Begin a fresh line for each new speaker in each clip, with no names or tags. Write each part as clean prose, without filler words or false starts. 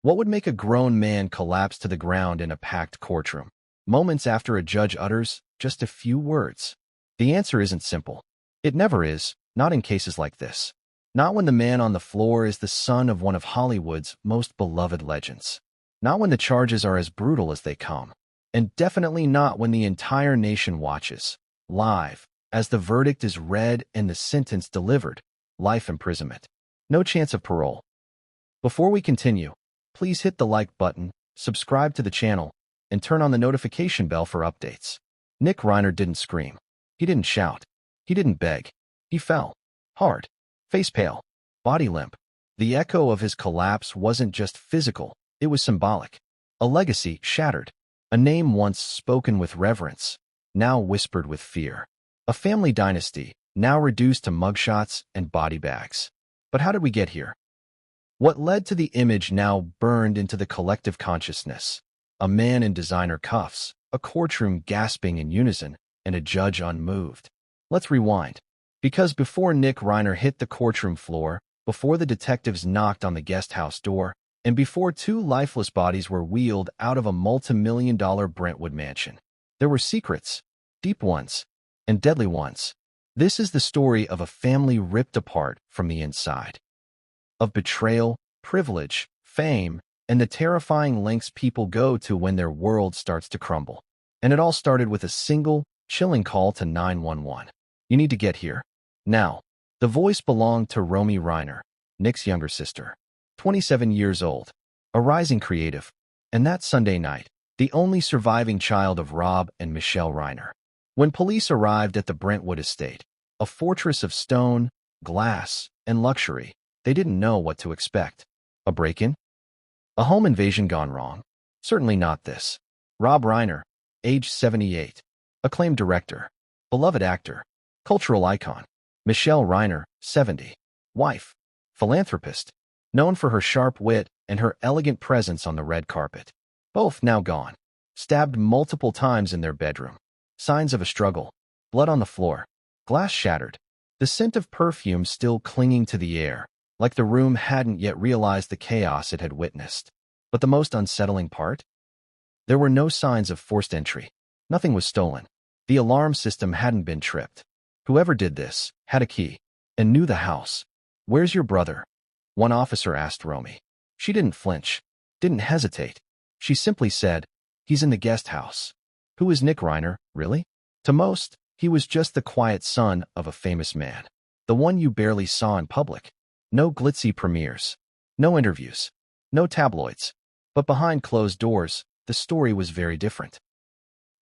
What would make a grown man collapse to the ground in a packed courtroom? Moments after a judge utters just a few words. The answer isn't simple. It never is, not in cases like this. Not when the man on the floor is the son of one of Hollywood's most beloved legends. Not when the charges are as brutal as they come. And definitely not when the entire nation watches, live, as the verdict is read and the sentence delivered, life imprisonment. No chance of parole. Before we continue, please hit the like button, subscribe to the channel, and turn on the notification bell for updates. Nick Reiner didn't scream. He didn't shout. He didn't beg. He fell. Hard. Face pale. Body limp. The echo of his collapse wasn't just physical, it was symbolic. A legacy shattered. A name once spoken with reverence, now whispered with fear. A family dynasty, now reduced to mugshots and body bags. But how did we get here? What led to the image now burned into the collective consciousness? A man in designer cuffs, a courtroom gasping in unison, and a judge unmoved. Let's rewind. Because before Nick Reiner hit the courtroom floor, before the detectives knocked on the guest house door, and before two lifeless bodies were wheeled out of a multi-million-dollar Brentwood mansion, there were secrets, deep ones, and deadly ones. This is the story of a family ripped apart from the inside. Of betrayal, privilege, fame, and the terrifying lengths people go to when their world starts to crumble. And it all started with a single, chilling call to 911. You need to get here. Now. The voice belonged to Romy Reiner, Nick's younger sister. 27 years old, a rising creative, and that Sunday night, the only surviving child of Rob and Michelle Reiner. When police arrived at the Brentwood estate, a fortress of stone, glass, and luxury, they didn't know what to expect. A break-in? A home invasion gone wrong? Certainly not this. Rob Reiner, age 78, acclaimed director, beloved actor, cultural icon. Michelle Reiner, 70, wife, philanthropist, known for her sharp wit and her elegant presence on the red carpet. Both now gone, stabbed multiple times in their bedroom. Signs of a struggle, blood on the floor, glass shattered, the scent of perfume still clinging to the air, like the room hadn't yet realized the chaos it had witnessed. But the most unsettling part? There were no signs of forced entry. Nothing was stolen. The alarm system hadn't been tripped. Whoever did this had a key and knew the house. "Where's your brother?" one officer asked Romy. She didn't flinch, didn't hesitate. She simply said, "He's in the guest house." Who is Nick Reiner, really? To most, he was just the quiet son of a famous man. The one you barely saw in public. No glitzy premieres. No interviews. No tabloids. But behind closed doors, the story was very different.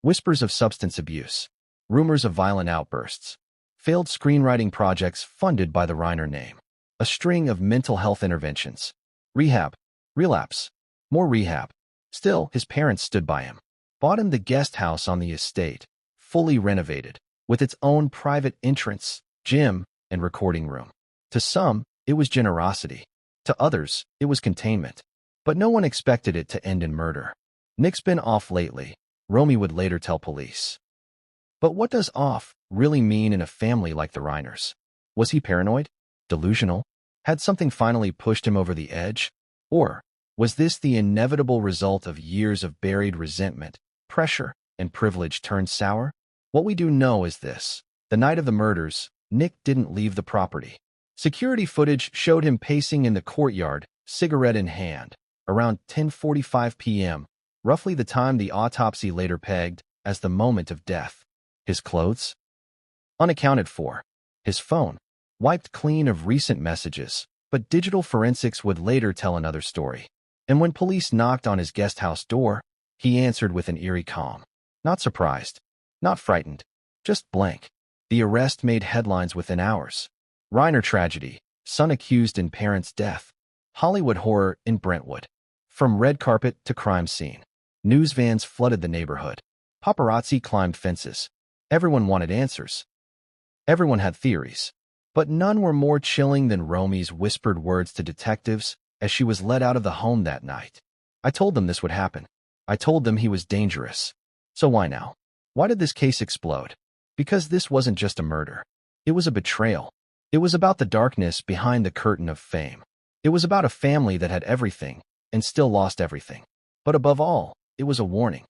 Whispers of substance abuse. Rumors of violent outbursts. Failed screenwriting projects funded by the Reiner name. A string of mental health interventions. Rehab. Relapse. More rehab. Still, his parents stood by him. Bought him the guest house on the estate, fully renovated, with its own private entrance, gym, and recording room. To some, it was generosity. To others, it was containment. But no one expected it to end in murder. Nick's been off lately, Romy would later tell police. But what does off really mean in a family like the Reiners? Was he paranoid? Delusional? Had something finally pushed him over the edge? Or was this the inevitable result of years of buried resentment, pressure, and privilege turned sour? What we do know is this. The night of the murders, Nick didn't leave the property. Security footage showed him pacing in the courtyard, cigarette in hand, around 10:45 p.m., roughly the time the autopsy later pegged as the moment of death. His clothes? Unaccounted for. His phone? Wiped clean of recent messages, but digital forensics would later tell another story. And when police knocked on his guest house door, he answered with an eerie calm. Not surprised. Not frightened. Just blank. The arrest made headlines within hours. Reiner tragedy. Son accused in parent's death. Hollywood horror in Brentwood. From red carpet to crime scene. News vans flooded the neighborhood. Paparazzi climbed fences. Everyone wanted answers. Everyone had theories. But none were more chilling than Romy's whispered words to detectives as she was led out of the home that night. "I told them this would happen. I told them he was dangerous. So why now? Why did this case explode? Because this wasn't just a murder. It was a betrayal. It was about the darkness behind the curtain of fame. It was about a family that had everything, and still lost everything. But above all, it was a warning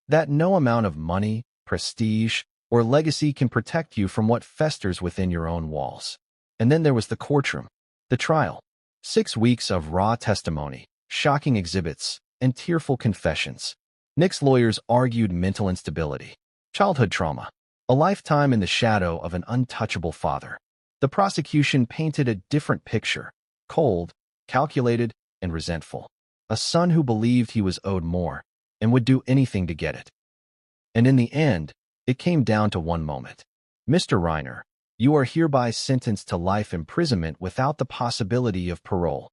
that no amount of money, prestige, or legacy can protect you from what festers within your own walls. And then there was the courtroom, the trial. 6 weeks of raw testimony, shocking exhibits, and tearful confessions. Nick's lawyers argued mental instability, childhood trauma, a lifetime in the shadow of an untouchable father. The prosecution painted a different picture, cold, calculated, and resentful. A son who believed he was owed more and would do anything to get it. And in the end, it came down to one moment. Mr. Reiner, you are hereby sentenced to life imprisonment without the possibility of parole.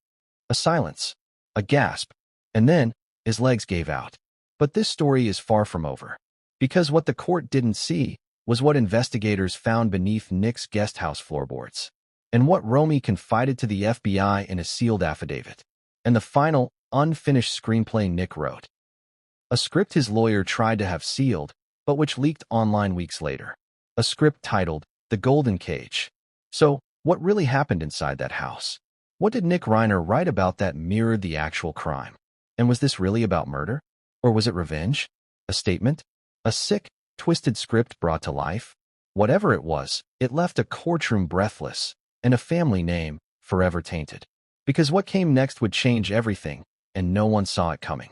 A silence, a gasp, and then his legs gave out. But this story is far from over. Because what the court didn't see was what investigators found beneath Nick's guesthouse floorboards, and what Romy confided to the FBI in a sealed affidavit, and the final, unfinished screenplay Nick wrote. A script his lawyer tried to have sealed, but which leaked online weeks later. A script titled The Golden Cage. So, what really happened inside that house? What did Nick Reiner write about that mirrored the actual crime? And was this really about murder? Or was it revenge? A statement? A sick, twisted script brought to life? Whatever it was, it left a courtroom breathless, and a family name forever tainted. Because what came next would change everything, and no one saw it coming.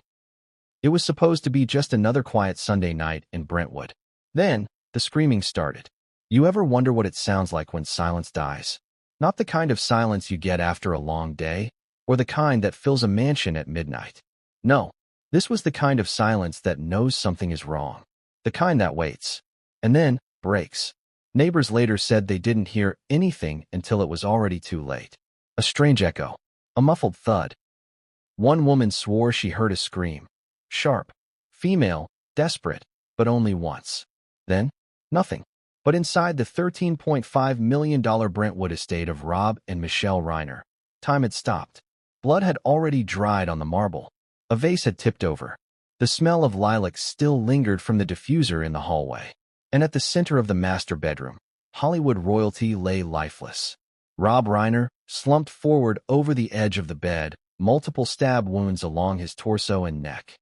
It was supposed to be just another quiet Sunday night in Brentwood. Then, the screaming started. You ever wonder what it sounds like when silence dies? Not the kind of silence you get after a long day, or the kind that fills a mansion at midnight. No, this was the kind of silence that knows something is wrong. The kind that waits, and then breaks. Neighbors later said they didn't hear anything until it was already too late. A strange echo, a muffled thud. One woman swore she heard a scream. Sharp, female, desperate, but only once. Then, nothing. But inside the $13.5 million Brentwood estate of Rob and Michelle Reiner, time had stopped. Blood had already dried on the marble. A vase had tipped over. The smell of lilac still lingered from the diffuser in the hallway. And at the center of the master bedroom, Hollywood royalty lay lifeless. Rob Reiner slumped forward over the edge of the bed, multiple stab wounds along his torso and neck.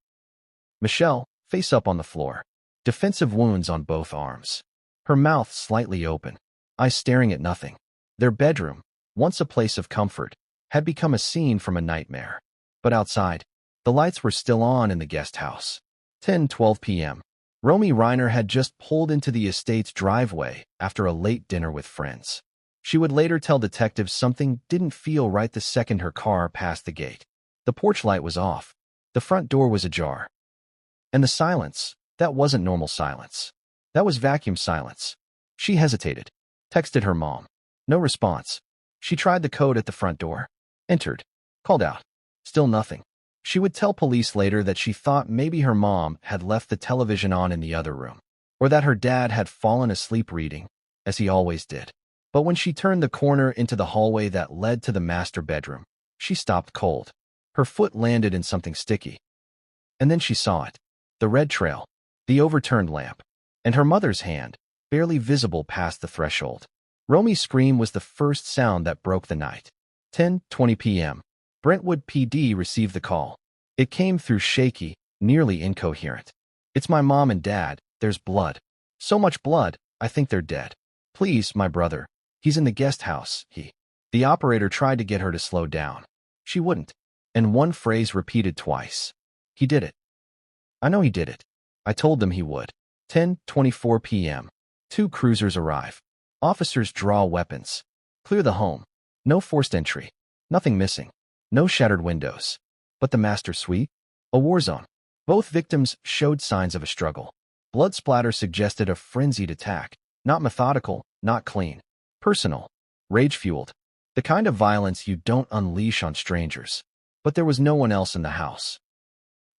Michelle, face up on the floor, defensive wounds on both arms. Her mouth slightly open, eyes staring at nothing. Their bedroom, once a place of comfort, had become a scene from a nightmare. But outside, the lights were still on in the guest house. 10:12 p.m. Romy Reiner had just pulled into the estate's driveway after a late dinner with friends. She would later tell detectives something didn't feel right the second her car passed the gate. The porch light was off. The front door was ajar. And the silence, that wasn't normal silence. That was vacuum silence. She hesitated, texted her mom. No response. She tried the code at the front door, entered, called out. Still nothing. She would tell police later that she thought maybe her mom had left the television on in the other room, or that her dad had fallen asleep reading, as he always did. But when she turned the corner into the hallway that led to the master bedroom, she stopped cold. Her foot landed in something sticky. And then she saw it. The red trail, the overturned lamp, and her mother's hand, barely visible past the threshold. Romy's scream was the first sound that broke the night. 10:20 p.m. Brentwood PD received the call. It came through shaky, nearly incoherent. It's my mom and dad. There's blood. So much blood, I think they're dead. Please, my brother. He's in the guest house, The operator tried to get her to slow down. She wouldn't. And one phrase repeated twice. He did it. I know he did it. I told them he would. 10:24 p.m. 2 cruisers arrive. Officers draw weapons. Clear the home. No forced entry. Nothing missing. No shattered windows. But the master suite? A war zone. Both victims showed signs of a struggle. Blood splatter suggested a frenzied attack. Not methodical, not clean. Personal. Rage-fueled. The kind of violence you don't unleash on strangers. But there was no one else in the house.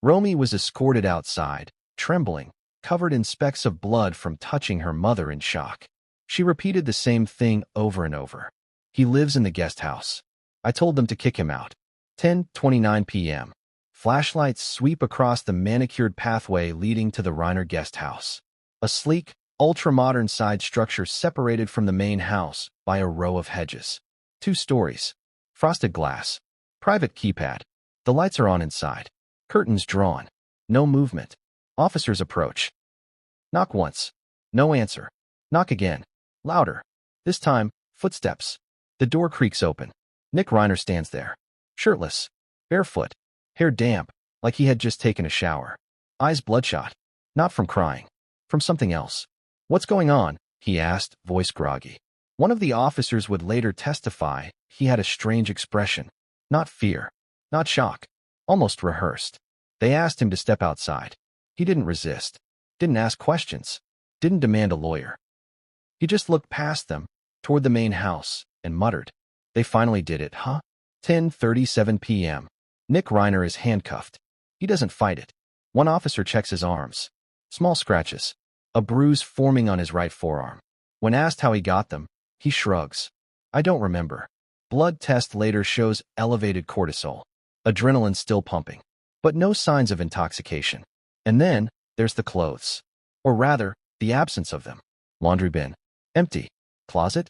Romy was escorted outside, trembling, covered in specks of blood from touching her mother in shock. She repeated the same thing over and over. He lives in the guest house. I told them to kick him out. 10:29 p.m. Flashlights sweep across the manicured pathway leading to the Reiner guest house. A sleek, ultra-modern side structure separated from the main house by a row of hedges. 2 stories. Frosted glass. Private keypad. The lights are on inside. Curtains drawn. No movement. Officers approach. Knock once. No answer. Knock again. Louder. This time, footsteps. The door creaks open. Nick Reiner stands there. Shirtless. Barefoot. Hair damp, like he had just taken a shower. Eyes bloodshot. Not from crying. From something else. What's going on? He asked, voice groggy. One of the officers would later testify he had a strange expression. Not fear. Not shock. Almost rehearsed. They asked him to step outside. He didn't resist. Didn't ask questions. Didn't demand a lawyer. He just looked past them, toward the main house, and muttered. They finally did it, huh? 10:37 p.m. Nick Reiner is handcuffed. He doesn't fight it. One officer checks his arms. Small scratches. A bruise forming on his right forearm. When asked how he got them, he shrugs. I don't remember. Blood test later shows elevated cortisol. Adrenaline still pumping. But no signs of intoxication. And then, there's the clothes. Or rather, the absence of them. Laundry bin. Empty. Closet?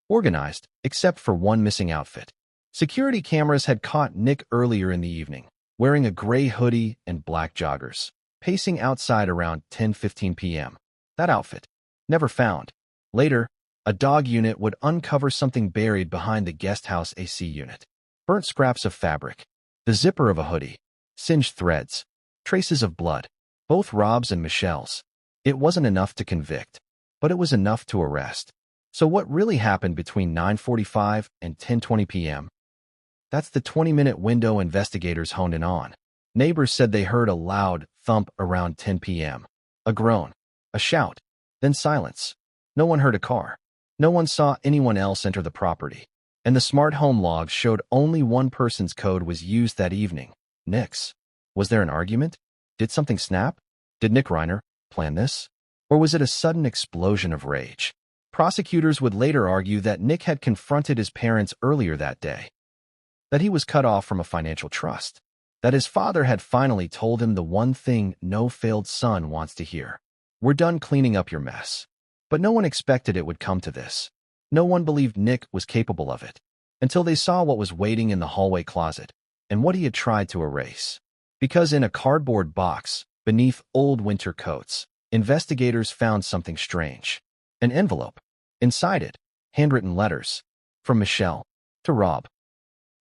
Organized, except for one missing outfit. Security cameras had caught Nick earlier in the evening, wearing a gray hoodie and black joggers, pacing outside around 10:15 p.m. That outfit. Never found. Later, a dog unit would uncover something buried behind the guest house AC unit. Burnt scraps of fabric. The zipper of a hoodie. Singed threads. Traces of blood. Both Rob's and Michelle's. It wasn't enough to convict, but it was enough to arrest. So what really happened between 9:45 and 10:20 p.m.? That's the 20-minute window investigators honed in on. Neighbors said they heard a loud thump around 10 p.m. A groan. A shout. Then silence. No one heard a car. No one saw anyone else enter the property. And the smart home logs showed only one person's code was used that evening. Nick's. Was there an argument? Did something snap? Did Nick Reiner plan this? Or was it a sudden explosion of rage? Prosecutors would later argue that Nick had confronted his parents earlier that day. That he was cut off from a financial trust. That his father had finally told him the one thing no failed son wants to hear. We're done cleaning up your mess. But no one expected it would come to this. No one believed Nick was capable of it. Until they saw what was waiting in the hallway closet, and what he had tried to erase. Because in a cardboard box, beneath old winter coats, investigators found something strange. An envelope. Inside it, handwritten letters. From Michelle to Rob.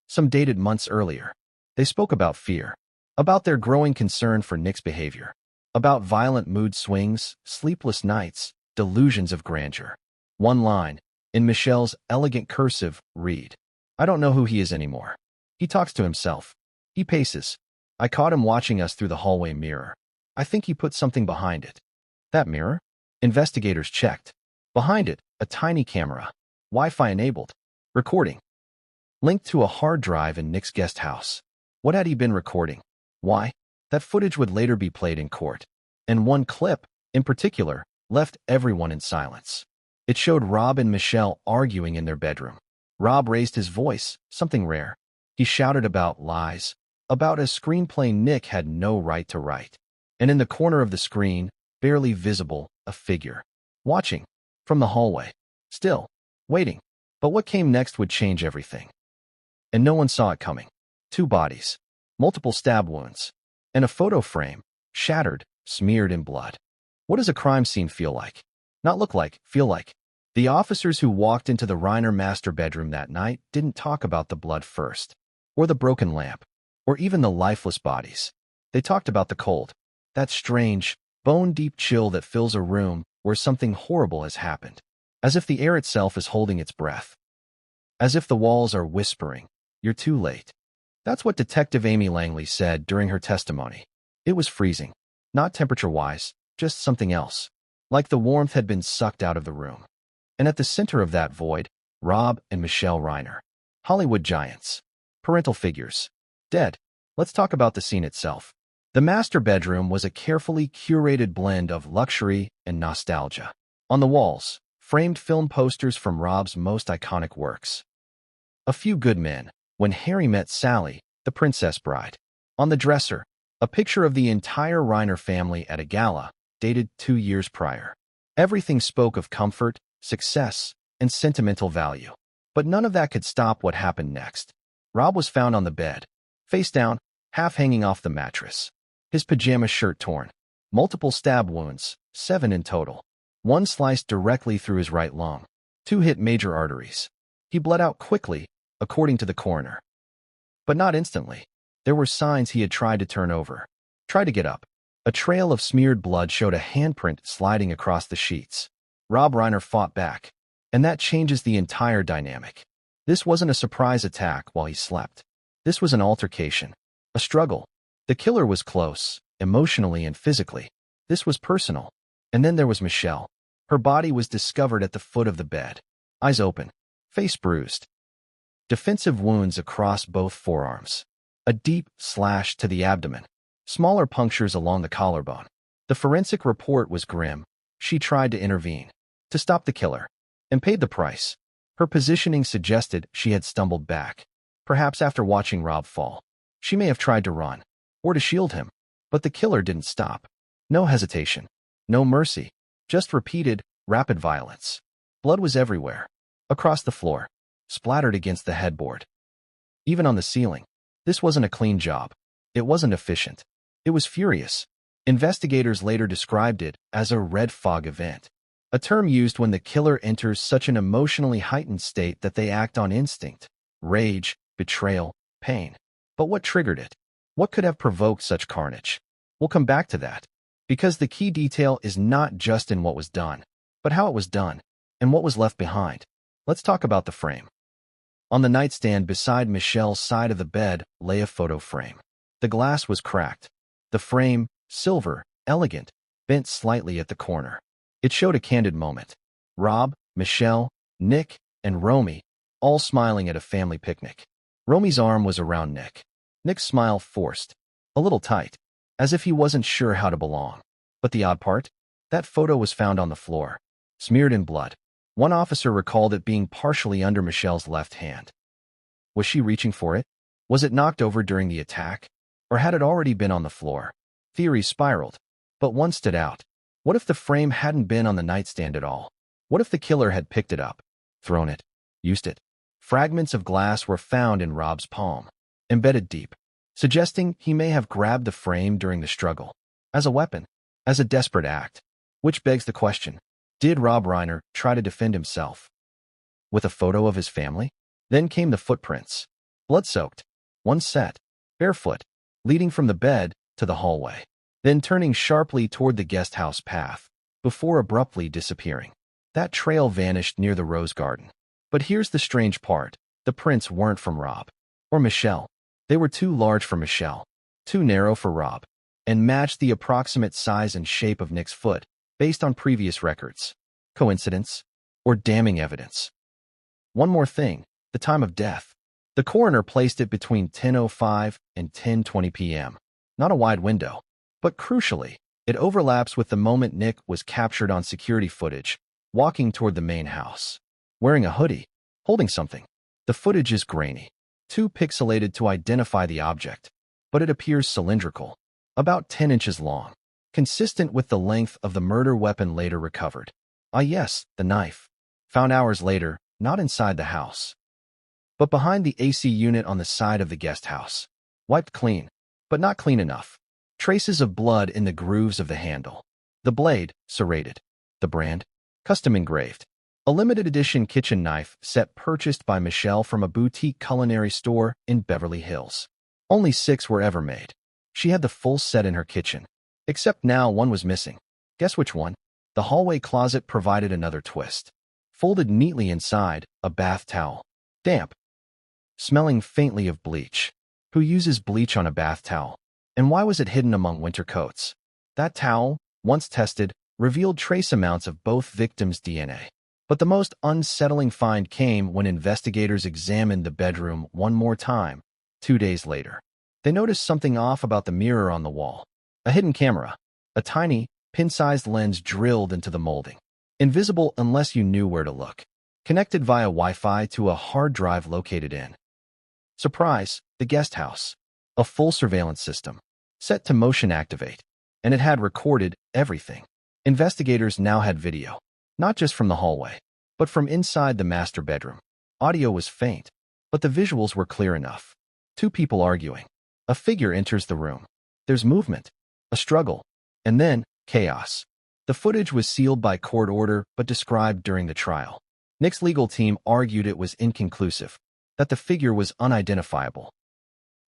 Some dated months earlier. They spoke about fear. About their growing concern for Nick's behavior. About violent mood swings, sleepless nights, delusions of grandeur. One line, in Michelle's elegant cursive, read, I don't know who he is anymore. He talks to himself. He paces. I caught him watching us through the hallway mirror. I think he put something behind it. That mirror? Investigators checked. Behind it, a tiny camera. Wi-Fi enabled. Recording. Linked to a hard drive in Nick's guest house. What had he been recording? Why? That footage would later be played in court. And one clip, in particular, left everyone in silence. It showed Rob and Michelle arguing in their bedroom. Rob raised his voice, something rare. He shouted about lies, about a screenplay Nick had no right to write. And in the corner of the screen, barely visible, a figure. Watching. From the hallway. Still. Waiting. But what came next would change everything. And no one saw it coming. 2 bodies. Multiple stab wounds. And a photo frame. Shattered. Smeared in blood. What does a crime scene feel like? Not look like, feel like. The officers who walked into the Reiner master bedroom that night didn't talk about the blood first. Or the broken lamp. Or even the lifeless bodies. They talked about the cold. That strange, bone-deep chill that fills a room where something horrible has happened. As if the air itself is holding its breath. As if the walls are whispering, you're too late. That's what Detective Amy Langley said during her testimony. It was freezing. Not temperature-wise, just something else. Like the warmth had been sucked out of the room. And at the center of that void, Rob and Michelle Reiner. Hollywood giants. Parental figures. Dead. Let's talk about the scene itself. The master bedroom was a carefully curated blend of luxury and nostalgia. On the walls, framed film posters from Rob's most iconic works. A Few Good Men, When Harry Met Sally, The Princess Bride. On the dresser, a picture of the entire Reiner family at a gala, dated 2 years prior. Everything spoke of comfort, success, and sentimental value. But none of that could stop what happened next. Rob was found on the bed, face down, half hanging off the mattress. His pajama shirt torn. Multiple stab wounds, 7 in total. One sliced directly through his right lung. 2 hit major arteries. He bled out quickly, according to the coroner. But not instantly. There were signs he had tried to turn over. Tried to get up. A trail of smeared blood showed a handprint sliding across the sheets. Rob Reiner fought back. And that changes the entire dynamic. This wasn't a surprise attack while he slept. This was an altercation. A struggle. The killer was close, emotionally and physically. This was personal. And then there was Michelle. Her body was discovered at the foot of the bed. Eyes open. Face bruised. Defensive wounds across both forearms. A deep slash to the abdomen. Smaller punctures along the collarbone. The forensic report was grim. She tried to intervene. To stop the killer. And paid the price. Her positioning suggested she had stumbled back. Perhaps after watching Rob fall. She may have tried to run. Or to shield him. But the killer didn't stop. No hesitation. No mercy. Just repeated, rapid violence. Blood was everywhere. Across the floor. Splattered against the headboard. Even on the ceiling. This wasn't a clean job. It wasn't efficient. It was furious. Investigators later described it as a red fog event. A term used when the killer enters such an emotionally heightened state that they act on instinct, rage, betrayal, pain. But what triggered it? What could have provoked such carnage? We'll come back to that. Because the key detail is not just in what was done, but how it was done, and what was left behind. Let's talk about the frame. On the nightstand beside Michelle's side of the bed lay a photo frame. The glass was cracked. The frame, silver, elegant, bent slightly at the corner. It showed a candid moment. Rob, Michelle, Nick, and Romy, all smiling at a family picnic. Romy's arm was around Nick. Nick's smile forced, a little tight, as if he wasn't sure how to belong. But the odd part? That photo was found on the floor, smeared in blood. One officer recalled it being partially under Michelle's left hand. Was she reaching for it? Was it knocked over during the attack? Or had it already been on the floor? Theories spiraled, but one stood out. What if the frame hadn't been on the nightstand at all? What if the killer had picked it up, thrown it, used it? Fragments of glass were found in Rob's palm, embedded deep, suggesting he may have grabbed the frame during the struggle, as a weapon, as a desperate act. Which begs the question, did Rob Reiner try to defend himself? With a photo of his family? Then came the footprints, blood-soaked, one set, barefoot, leading from the bed to the hallway, then turning sharply toward the guest house path, before abruptly disappearing. That trail vanished near the rose garden. But here's the strange part. The prints weren't from Rob or Michelle. They were too large for Michelle, too narrow for Rob, and matched the approximate size and shape of Nick's foot, based on previous records. Coincidence? Or damning evidence? One more thing, the time of death. The coroner placed it between 10:05 and 10:20 p.m. Not a wide window. But crucially, it overlaps with the moment Nick was captured on security footage, walking toward the main house. Wearing a hoodie, holding something. The footage is grainy, too pixelated to identify the object, but it appears cylindrical, about 10 inches long, consistent with the length of the murder weapon later recovered. Ah yes, the knife. Found hours later, not inside the house, but behind the AC unit on the side of the guest house. Wiped clean, but not clean enough. Traces of blood in the grooves of the handle. The blade, serrated. The brand, custom engraved. A limited edition kitchen knife set purchased by Michelle from a boutique culinary store in Beverly Hills. Only 6 were ever made. She had the full set in her kitchen. Except now one was missing. Guess which one? The hallway closet provided another twist. Folded neatly inside, a bath towel. Damp. Smelling faintly of bleach. Who uses bleach on a bath towel? And why was it hidden among winter coats? That towel, once tested, revealed trace amounts of both victims' DNA. But the most unsettling find came when investigators examined the bedroom one more time, 2 days later. They noticed something off about the mirror on the wall. A hidden camera. A tiny, pin-sized lens drilled into the molding. Invisible unless you knew where to look. Connected via Wi-Fi to a hard drive located in. Surprise, the guest house. A full surveillance system. Set to motion activate. And it had recorded everything. Investigators now had video. Not just from the hallway, but from inside the master bedroom. Audio was faint, but the visuals were clear enough. 2 people arguing. A figure enters the room. There's movement, a struggle, and then chaos. The footage was sealed by court order but described during the trial. Nick's legal team argued it was inconclusive, that the figure was unidentifiable.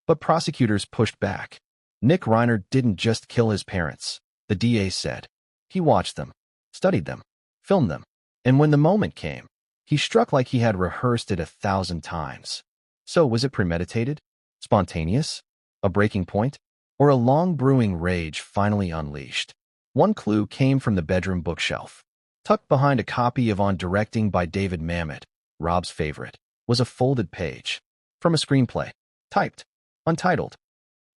But prosecutors pushed back. Nick Reiner didn't just kill his parents, the DA said. He watched them, studied them, filmed them, and when the moment came, he struck like he had rehearsed it 1,000 times. So was it premeditated? Spontaneous? A breaking point? Or a long-brewing rage finally unleashed? One clue came from the bedroom bookshelf. Tucked behind a copy of On Directing by David Mamet, Rob's favorite, was a folded page. From a screenplay. Typed. Untitled.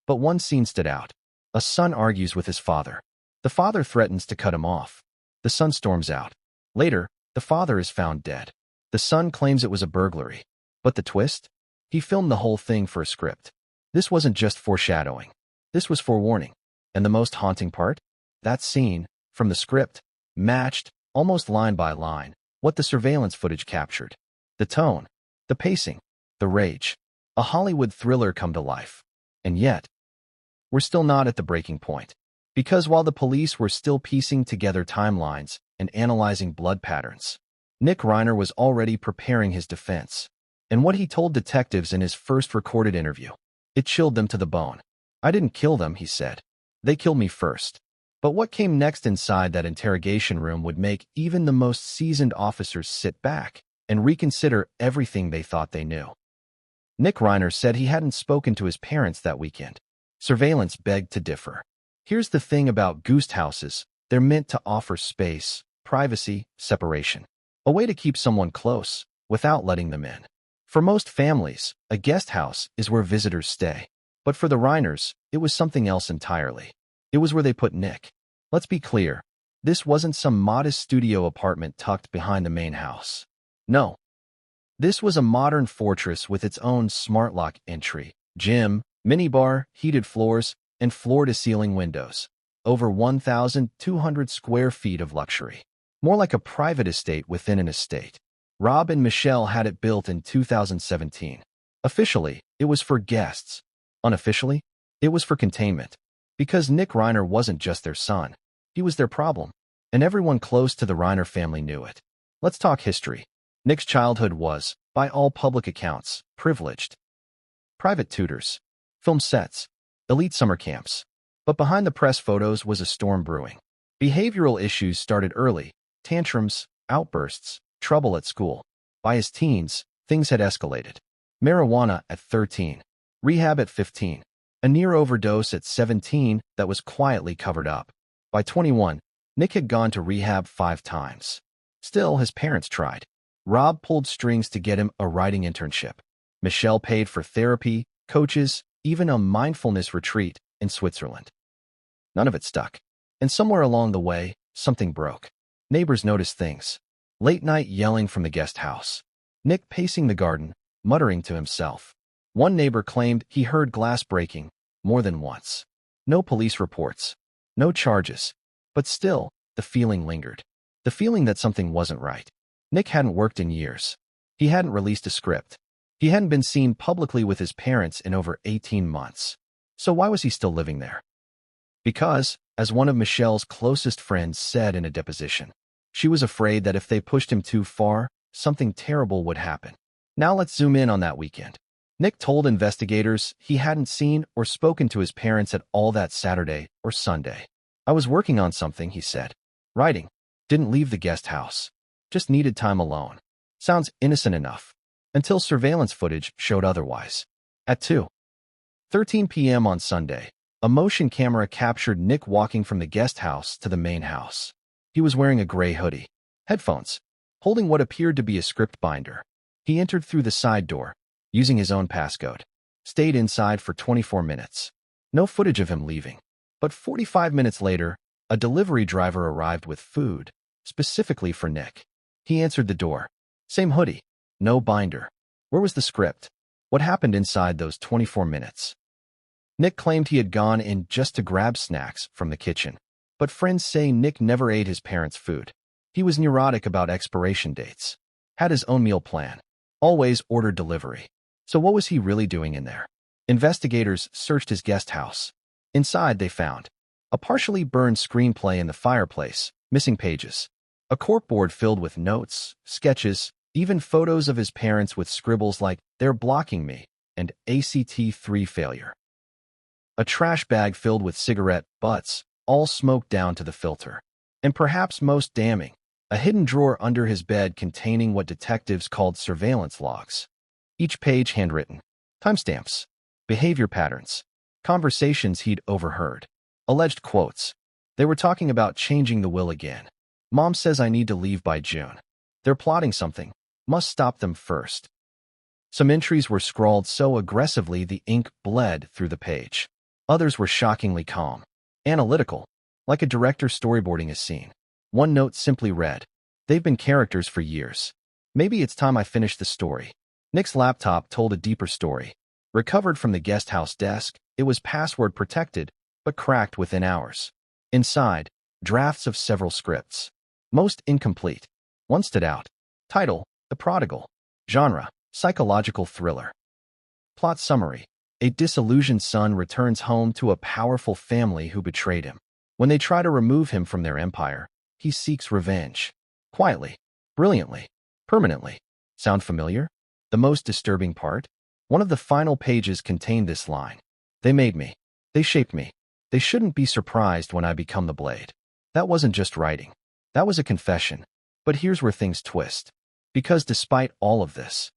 But one scene stood out. A son argues with his father. The father threatens to cut him off. The son storms out. Later, the father is found dead. The son claims it was a burglary. But the twist? He filmed the whole thing for a script. This wasn't just foreshadowing. This was forewarning. And the most haunting part? That scene, from the script, matched, almost line by line, what the surveillance footage captured. The tone, the pacing, the rage. A Hollywood thriller come to life. And yet, we're still not at the breaking point. Because while the police were still piecing together timelines and analyzing blood patterns, Nick Reiner was already preparing his defense. And what he told detectives in his first recorded interview, it chilled them to the bone. I didn't kill them, he said. They killed me first. But what came next inside that interrogation room would make even the most seasoned officers sit back and reconsider everything they thought they knew. Nick Reiner said he hadn't spoken to his parents that weekend. Surveillance begged to differ. Here's the thing about ghost houses. They're meant to offer space, privacy, separation. A way to keep someone close without letting them in. For most families, a guest house is where visitors stay. But for the Reiners, it was something else entirely. It was where they put Nick. Let's be clear. This wasn't some modest studio apartment tucked behind the main house. No. This was a modern fortress with its own smart lock entry, gym, minibar, heated floors, and floor-to-ceiling windows. Over 1,200 square feet of luxury. More like a private estate within an estate. Rob and Michelle had it built in 2017. Officially, it was for guests. Unofficially, it was for containment. Because Nick Reiner wasn't just their son. He was their problem. And everyone close to the Reiner family knew it. Let's talk history. Nick's childhood was, by all public accounts, privileged. Private tutors, film sets, elite summer camps. But behind the press photos was a storm brewing. Behavioral issues started early, tantrums, outbursts, trouble at school. By his teens, things had escalated. Marijuana at 13, rehab at 15, a near overdose at 17 that was quietly covered up. By 21, Nick had gone to rehab 5 times. Still, his parents tried. Rob pulled strings to get him a writing internship. Michelle paid for therapy, coaches, even a mindfulness retreat in Switzerland. None of it stuck. And somewhere along the way, something broke. Neighbors noticed things. Late night yelling from the guest house. Nick pacing the garden, muttering to himself. One neighbor claimed he heard glass breaking more than once. No police reports. No charges. But still, the feeling lingered. The feeling that something wasn't right. Nick hadn't worked in years. He hadn't released a script. He hadn't been seen publicly with his parents in over 18 months. So why was he still living there? Because, as one of Michelle's closest friends said in a deposition, she was afraid that if they pushed him too far, something terrible would happen. Now let's zoom in on that weekend. Nick told investigators he hadn't seen or spoken to his parents at all that Saturday or Sunday. I was working on something, he said. Writing. Didn't leave the guest house. Just needed time alone. Sounds innocent enough. Until surveillance footage showed otherwise. At 2:13 p.m. on Sunday, a motion camera captured Nick walking from the guest house to the main house. He was wearing a gray hoodie, headphones, holding what appeared to be a script binder. He entered through the side door, using his own passcode. Stayed inside for 24 minutes. No footage of him leaving. But 45 minutes later, a delivery driver arrived with food, specifically for Nick. He answered the door. Same hoodie. No binder. Where was the script? What happened inside those 24 minutes? Nick claimed he had gone in just to grab snacks from the kitchen. But friends say Nick never ate his parents' food. He was neurotic about expiration dates. Had his own meal plan. Always ordered delivery. So what was he really doing in there? Investigators searched his guest house. Inside, they found a partially burned screenplay in the fireplace, missing pages, a corkboard filled with notes, sketches, even photos of his parents with scribbles like, "They're blocking me," and "ACT-3 failure." A trash bag filled with cigarette butts, all smoked down to the filter. And perhaps most damning, a hidden drawer under his bed containing what detectives called surveillance logs. Each page handwritten. Timestamps. Behavior patterns. Conversations he'd overheard. Alleged quotes. They were talking about changing the will again. "Mom says I need to leave by June. They're plotting something. Must stop them first." Some entries were scrawled so aggressively the ink bled through the page. Others were shockingly calm, analytical, like a director storyboarding a scene. One note simply read, "They've been characters for years. Maybe it's time I finish the story." Nick's laptop told a deeper story. Recovered from the guest house desk, it was password protected, but cracked within hours. Inside, drafts of several scripts. Most incomplete. One stood out. Title, The Prodigal. Genre, psychological thriller. Plot summary. A disillusioned son returns home to a powerful family who betrayed him. When they try to remove him from their empire, he seeks revenge. Quietly, brilliantly, permanently. Sound familiar? The most disturbing part? One of the final pages contained this line. "They made me. They shaped me. They shouldn't be surprised when I become the blade." That wasn't just writing. That was a confession. But here's where things twist. Because despite all of this,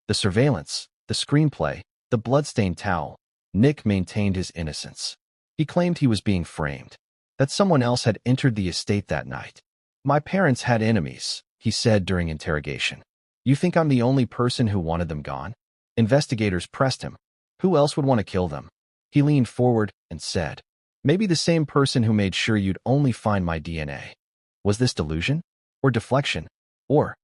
the surveillance, the screenplay, the bloodstained towel, Nick maintained his innocence. He claimed he was being framed, that someone else had entered the estate that night. "My parents had enemies," he said during interrogation. "You think I'm the only person who wanted them gone?" Investigators pressed him. Who else would want to kill them? He leaned forward and said, "Maybe the same person who made sure you'd only find my DNA." Was this delusion? Or deflection? Or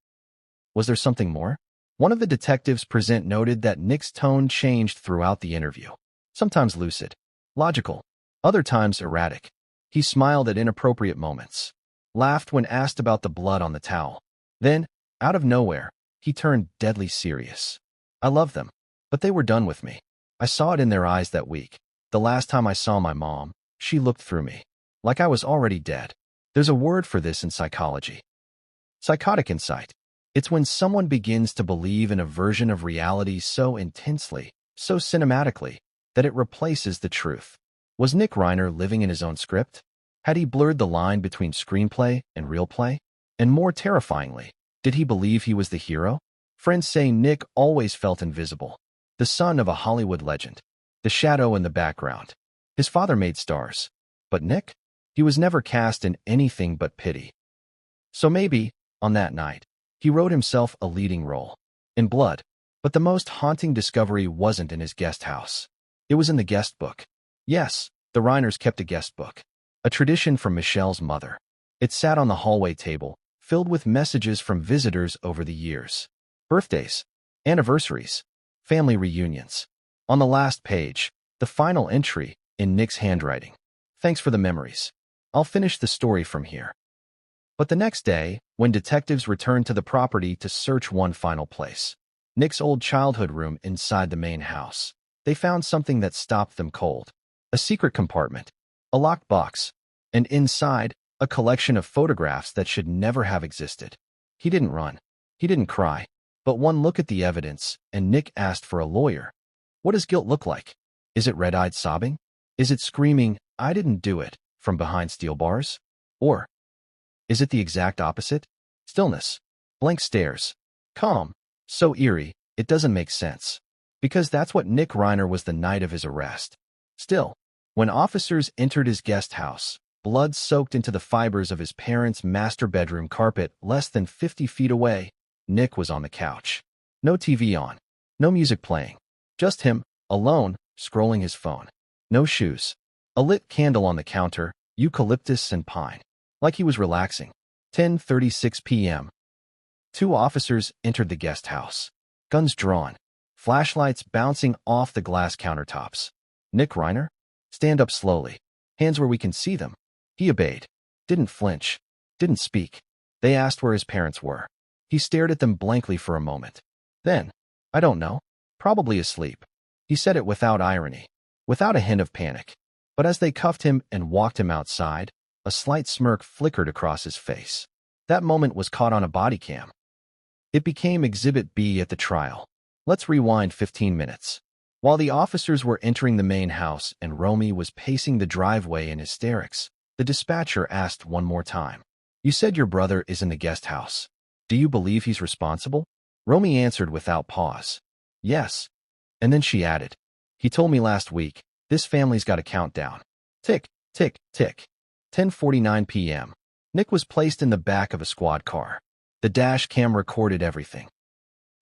was there something more? One of the detectives present noted that Nick's tone changed throughout the interview. Sometimes lucid, logical, other times erratic. He smiled at inappropriate moments, laughed when asked about the blood on the towel. Then, out of nowhere, he turned deadly serious. "I love them, but they were done with me. I saw it in their eyes that week. The last time I saw my mom, she looked through me, like I was already dead." There's a word for this in psychology. Psychotic insight. It's when someone begins to believe in a version of reality so intensely, so cinematically, that it replaces the truth. Was Nick Reiner living in his own script? Had he blurred the line between screenplay and real play? And more terrifyingly, did he believe he was the hero? Friends say Nick always felt invisible. The son of a Hollywood legend. The shadow in the background. His father made stars. But Nick? He was never cast in anything but pity. So maybe, on that night, he wrote himself a leading role. In blood. But the most haunting discovery wasn't in his guest house. It was in the guest book. Yes, the Reiners kept a guest book. A tradition from Michelle's mother. It sat on the hallway table, filled with messages from visitors over the years. Birthdays, anniversaries, family reunions. On the last page, the final entry, in Nick's handwriting. "Thanks for the memories. I'll finish the story from here." But the next day, when detectives returned to the property to search one final place, Nick's old childhood room inside the main house, they found something that stopped them cold. A secret compartment, a locked box, and inside, a collection of photographs that should never have existed. He didn't run. He didn't cry. But one look at the evidence, and Nick asked for a lawyer. What does guilt look like? Is it red-eyed sobbing? Is it screaming, "I didn't do it," from behind steel bars? Or is it the exact opposite? Stillness, blank stares, calm, so eerie, it doesn't make sense. Because that's what Nick Reiner was the night of his arrest. Still, when officers entered his guest house, blood soaked into the fibers of his parents' master bedroom carpet less than 50 feet away, Nick was on the couch. No TV on, no music playing, just him, alone, scrolling his phone. No shoes. A lit candle on the counter, eucalyptus and pine. Like he was relaxing. 10:36 p.m. Two officers entered the guest house. Guns drawn. Flashlights bouncing off the glass countertops. "Nick Reiner? Stand up slowly. Hands where we can see them." He obeyed. Didn't flinch. Didn't speak. They asked where his parents were. He stared at them blankly for a moment. Then, "I don't know. Probably asleep." He said it without irony, without a hint of panic. But as they cuffed him and walked him outside, a slight smirk flickered across his face. That moment was caught on a body cam. It became Exhibit B at the trial. Let's rewind 15 minutes. While the officers were entering the main house and Romy was pacing the driveway in hysterics, the dispatcher asked one more time. You said your brother is in the guest house. Do you believe he's responsible? Romy answered without pause. Yes. And then she added, he told me last week, this family's got a countdown. Tick, tick, tick. 10:49 p.m. Nick was placed in the back of a squad car. The dash cam recorded everything.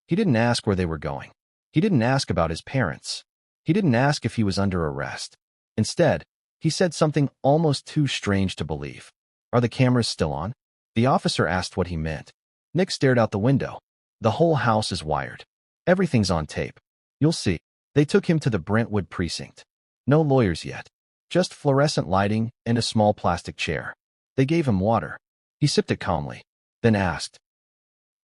He didn't ask where they were going. He didn't ask about his parents. He didn't ask if he was under arrest. Instead, he said something almost too strange to believe. Are the cameras still on? The officer asked what he meant. Nick stared out the window. The whole house is wired. Everything's on tape. You'll see. They took him to the Brentwood precinct. No lawyers yet. Just fluorescent lighting and a small plastic chair. They gave him water. He sipped it calmly, then asked,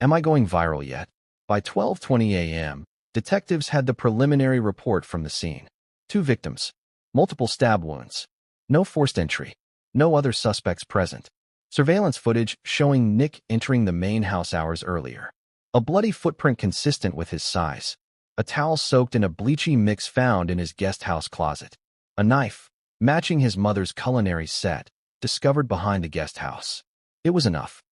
Am I going viral yet? By 12:20 a.m., detectives had the preliminary report from the scene. 2 victims. Multiple stab wounds. No forced entry. No other suspects present. Surveillance footage showing Nick entering the main house hours earlier. A bloody footprint consistent with his size. A towel soaked in a bleachy mix found in his guest house closet. A knife, matching his mother's culinary set, discovered behind the guest house. It was enough.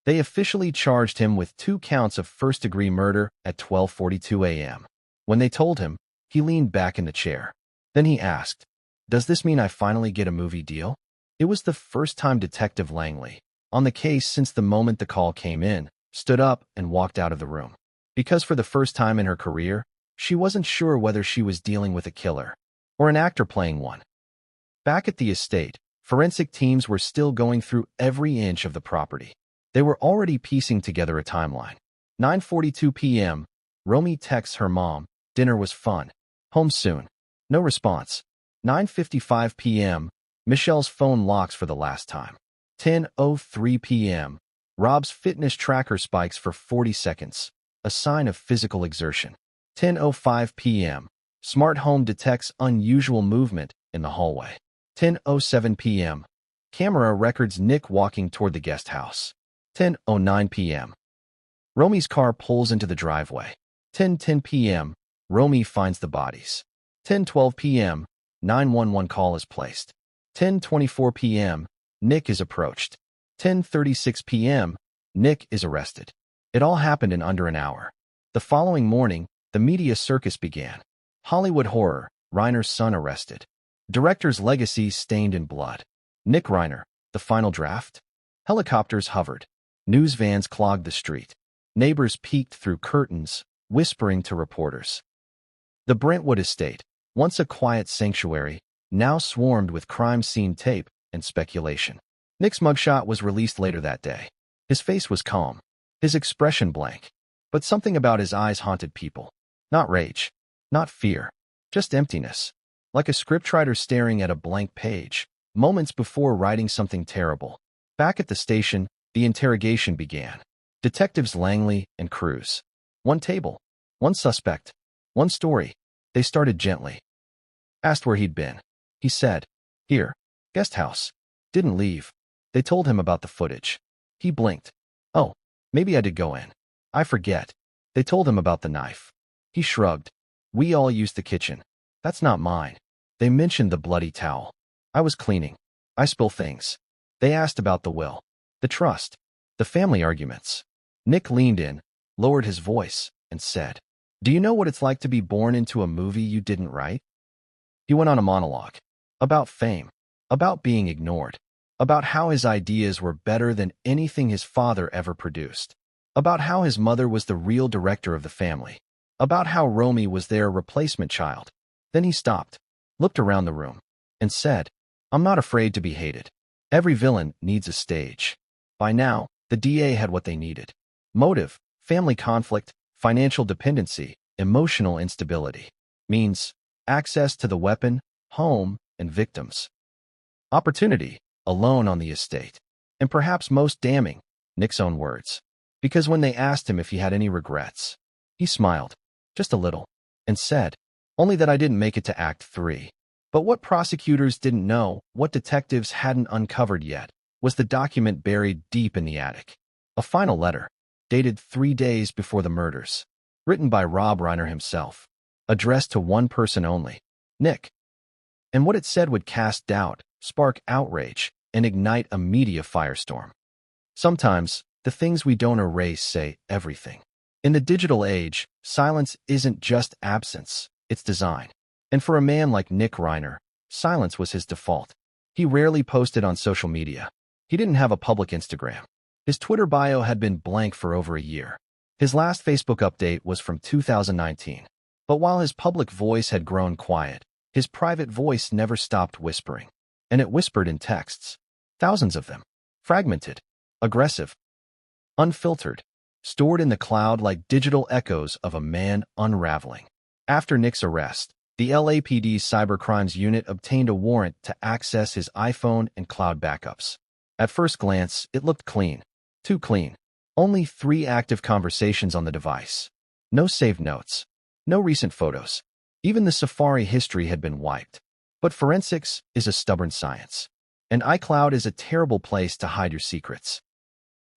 They officially charged him with 2 counts of first-degree murder at 12:42 a.m. When they told him, he leaned back in the chair. Then he asked, Does this mean I finally get a movie deal? It was the first time Detective Langley, on the case since the moment the call came in, stood up and walked out of the room. Because for the first time in her career, she wasn't sure whether she was dealing with a killer or an actor playing one. Back at the estate, forensic teams were still going through every inch of the property. They were already piecing together a timeline. 9:42 p.m., Romy texts her mom, dinner was fun. Home soon. No response. 9:55 p.m., Michelle's phone locks for the last time. 10:03 p.m., Rob's fitness tracker spikes for 40 seconds, a sign of physical exertion. 10:05 p.m., smart home detects unusual movement in the hallway. 10:07 p.m., camera records Nick walking toward the guest house. 10:09 p.m., Romy's car pulls into the driveway. 10:10 p.m., Romy finds the bodies. 10:12 p.m., 911 call is placed. 10:24 p.m., Nick is approached. 10:36 p.m., Nick is arrested. It all happened in under an hour. The following morning, the media circus began. Hollywood horror, Reiner's son arrested. Director's legacy stained in blood. Nick Reiner, the final draft? Helicopters hovered. News vans clogged the street. Neighbors peeked through curtains, whispering to reporters. The Brentwood estate, once a quiet sanctuary, now swarmed with crime scene tape and speculation. Nick's mugshot was released later that day. His face was calm, his expression blank, but something about his eyes haunted people. Not rage, not fear, just emptiness, like a scriptwriter staring at a blank page, moments before writing something terrible. Back at the station, the interrogation began. Detectives Langley and Cruz. One table, one suspect, one story. They started gently. Asked where he'd been. He said, Here, guest house. Didn't leave. They told him about the footage. He blinked. Oh, maybe I did go in. I forget. They told him about the knife. He shrugged. We all used the kitchen. That's not mine. They mentioned the bloody towel. I was cleaning. I spill things. They asked about the will, the trust, the family arguments. Nick leaned in, lowered his voice, and said, Do you know what it's like to be born into a movie you didn't write? He went on a monologue. About fame. About being ignored. About how his ideas were better than anything his father ever produced. About how his mother was the real director of the family. About how Romy was their replacement child. Then he stopped, looked around the room, and said, I'm not afraid to be hated. Every villain needs a stage. By now, the DA had what they needed. Motive, family conflict, financial dependency, emotional instability. Means, access to the weapon, home, and victims. Opportunity, alone on the estate. And perhaps most damning, Nick's own words. Because when they asked him if he had any regrets, he smiled, just a little, and said, Only that I didn't make it to Act 3. But what prosecutors didn't know, what detectives hadn't uncovered yet, was the document buried deep in the attic. A final letter, dated 3 days before the murders, written by Rob Reiner himself, addressed to one person only, Nick. And what it said would cast doubt, spark outrage, and ignite a media firestorm. Sometimes, the things we don't erase say everything. In the digital age, silence isn't just absence, it's design. And for a man like Nick Reiner, silence was his default. He rarely posted on social media. He didn't have a public Instagram. His Twitter bio had been blank for over a year. His last Facebook update was from 2019. But while his public voice had grown quiet, his private voice never stopped whispering. And it whispered in texts. Thousands of them. Fragmented. Aggressive. Unfiltered. Stored in the cloud like digital echoes of a man unraveling. After Nick's arrest, the LAPD's cybercrimes unit obtained a warrant to access his iPhone and cloud backups. At first glance, it looked clean. Too clean. Only 3 active conversations on the device. No saved notes. No recent photos. Even the Safari history had been wiped. But forensics is a stubborn science. And iCloud is a terrible place to hide your secrets.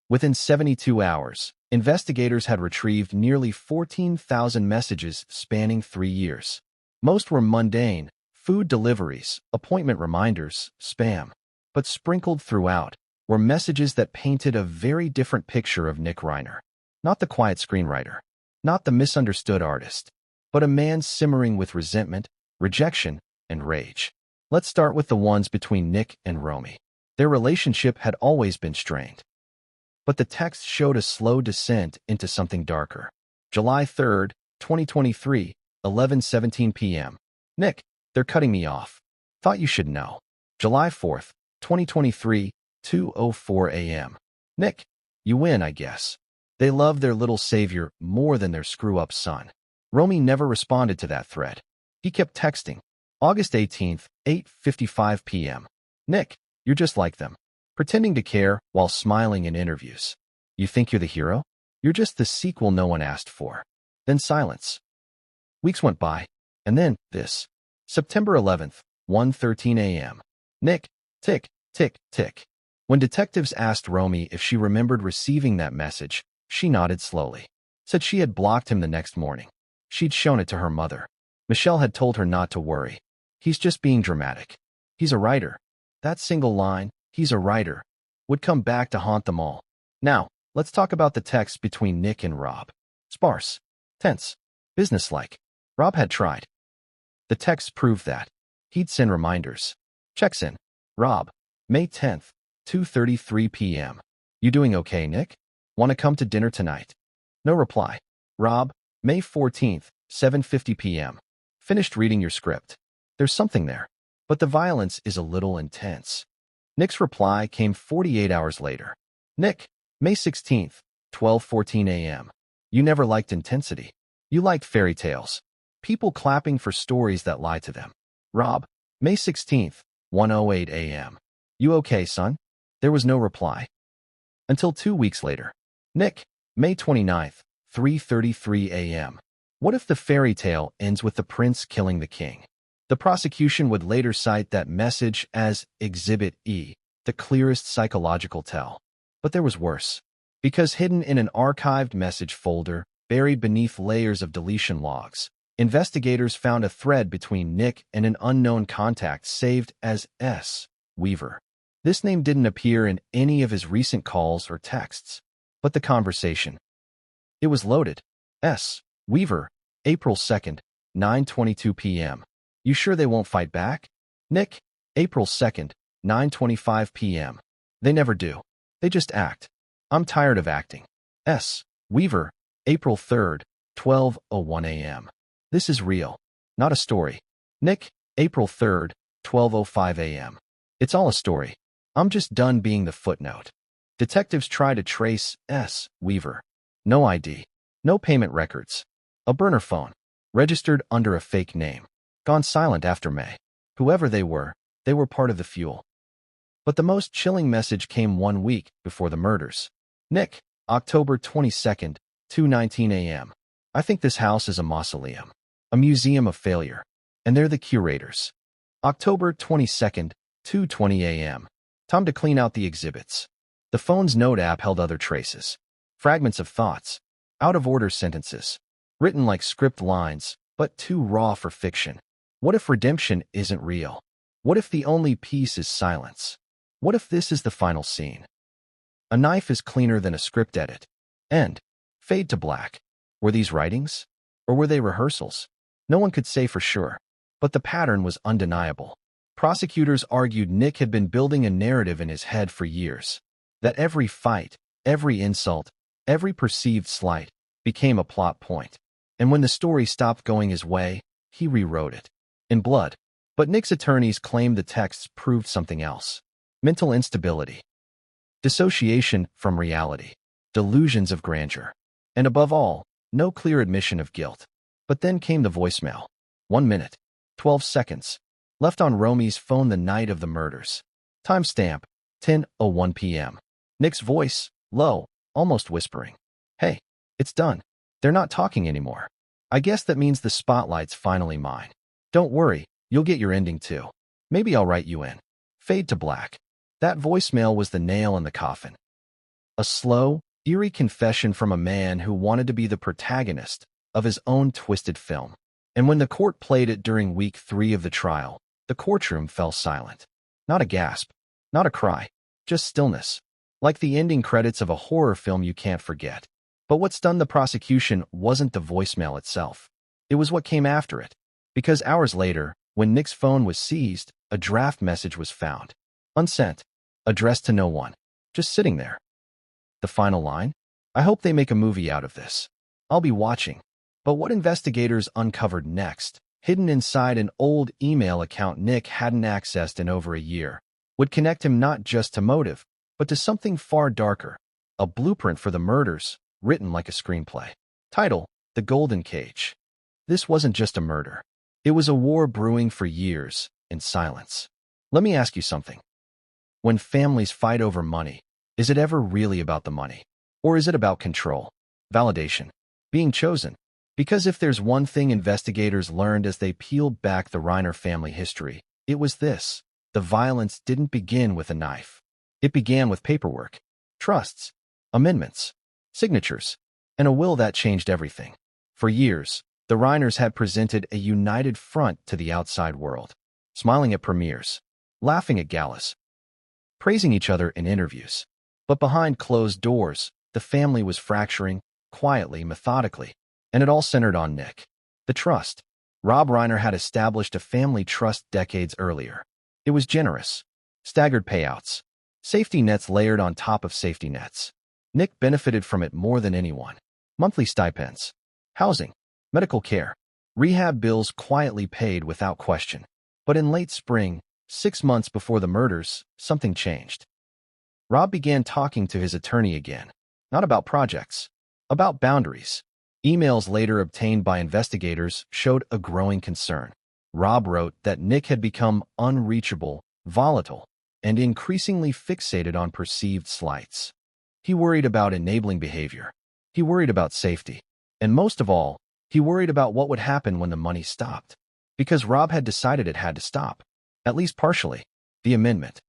Within 72 hours, investigators had retrieved nearly 14,000 messages spanning 3 years. Most were mundane, food deliveries, appointment reminders, spam. But sprinkled throughout were messages that painted a very different picture of Nick Reiner. Not the quiet screenwriter, not the misunderstood artist, but a man simmering with resentment, rejection, and rage. Let's start with the ones between Nick and Romy. Their relationship had always been strained. But the text showed a slow descent into something darker. July 3rd, 2023, 11:17 p.m. Nick, they're cutting me off. Thought you should know. July 4th, 2023, 2:04 a.m. Nick, you win, I guess. They love their little savior more than their screw-up son. Romy never responded to that thread. He kept texting. August 18th, 8:55 p.m. Nick, you're just like them. Pretending to care while smiling in interviews. You think you're the hero? You're just the sequel no one asked for. Then silence. Weeks went by, and then this. September 11th, 1:13 a.m. Nick, tick, tick, tick. When detectives asked Romy if she remembered receiving that message, she nodded slowly. Said she had blocked him the next morning. She'd shown it to her mother. Michelle had told her not to worry. He's just being dramatic. He's a writer. That single line, he's a writer, would come back to haunt them all. Now, let's talk about the text between Nick and Rob. Sparse. Tense. Businesslike. Rob had tried. The text proved that. He'd send reminders. Checks in. Rob, May 10th, 2:33 p.m. You doing okay, Nick? Want to come to dinner tonight? No reply. Rob, May 14th, 7:50 p.m. Finished reading your script. There's something there, but the violence is a little intense. Nick's reply came 48 hours later. Nick, May 16th, 12:14 a.m. You never liked intensity. You liked fairy tales. People clapping for stories that lie to them. Rob, May 16th, 1:08 a.m. You okay, son? There was no reply. Until 2 weeks later. Nick, May 29th, 3:33 a.m. What if the fairy tale ends with the prince killing the king? The prosecution would later cite that message as Exhibit E, the clearest psychological tell. But there was worse. Because hidden in an archived message folder, buried beneath layers of deletion logs, investigators found a thread between Nick and an unknown contact saved as S. Weaver. This name didn't appear in any of his recent calls or texts. But the conversation. It was loaded. S. Weaver, April 2nd, 9:22 p.m. You sure they won't fight back? Nick, April 2nd, 9:25 p.m. They never do. They just act. I'm tired of acting. S. Weaver, April 3rd, 12:01 a.m. This is real, not a story. Nick, April 3rd, 12:05 a.m. It's all a story. I'm just done being the footnote. Detectives try to trace S. Weaver. No ID. No payment records. A burner phone. Registered under a fake name. Gone silent after May. Whoever they were part of the fuel. But the most chilling message came 1 week before the murders. Nick, October 22nd, 2:19 a.m. I think this house is a mausoleum. A museum of failure. And they're the curators. October 22nd, 2:20 a.m. Time to clean out the exhibits. The phone's note app held other traces. Fragments of thoughts. Out-of-order sentences. Written like script lines, but too raw for fiction. What if redemption isn't real? What if the only peace is silence? What if this is the final scene? A knife is cleaner than a script edit. End. Fade to black. Were these writings? Or were they rehearsals? No one could say for sure. But the pattern was undeniable. Prosecutors argued Nick had been building a narrative in his head for years. That every fight, every insult, every perceived slight became a plot point. And when the story stopped going his way, he rewrote it. In blood. But Nick's attorneys claimed the texts proved something else. Mental instability. Dissociation from reality. Delusions of grandeur. And above all, no clear admission of guilt. But then came the voicemail. 1 minute, 12 seconds. Left on Romy's phone the night of the murders. Timestamp, 10:01 p.m. Nick's voice, low, almost whispering. Hey, it's done. They're not talking anymore. I guess that means the spotlight's finally mine. Don't worry, you'll get your ending too. Maybe I'll write you in. Fade to black. That voicemail was the nail in the coffin. A slow, eerie confession from a man who wanted to be the protagonist of his own twisted film. And when the court played it during week 3 of the trial, the courtroom fell silent. Not a gasp, not a cry, just stillness. Like the ending credits of a horror film you can't forget. But what stunned the prosecution wasn't the voicemail itself. It was what came after it. Because hours later, when Nick's phone was seized, a draft message was found. Unsent. Addressed to no one. Just sitting there. The final line? I hope they make a movie out of this. I'll be watching. But what investigators uncovered next, hidden inside an old email account Nick hadn't accessed in over a year, would connect him not just to motive, but to something far darker. A blueprint for the murders, written like a screenplay. Title, The Golden Cage. This wasn't just a murder. It was a war brewing for years, in silence. Let me ask you something. When families fight over money, is it ever really about the money? Or is it about control, validation, being chosen? Because if there's one thing investigators learned as they peeled back the Reiner family history, it was this. The violence didn't begin with a knife. It began with paperwork, trusts, amendments, signatures, and a will that changed everything. For years, the Reiners had presented a united front to the outside world, smiling at premieres, laughing at galas, praising each other in interviews. But behind closed doors, the family was fracturing, quietly, methodically, and it all centered on Nick. The trust. Rob Reiner had established a family trust decades earlier. It was generous. Staggered payouts. Safety nets layered on top of safety nets. Nick benefited from it more than anyone. Monthly stipends. Housing. Medical care. Rehab bills quietly paid without question. But in late spring, 6 months before the murders, something changed. Rob began talking to his attorney again. Not about projects. About boundaries. Emails later obtained by investigators showed a growing concern. Rob wrote that Nick had become unreachable, volatile, and increasingly fixated on perceived slights. He worried about enabling behavior. He worried about safety. And most of all, he worried about what would happen when the money stopped. Because Rob had decided it had to stop. At least partially. The amendment.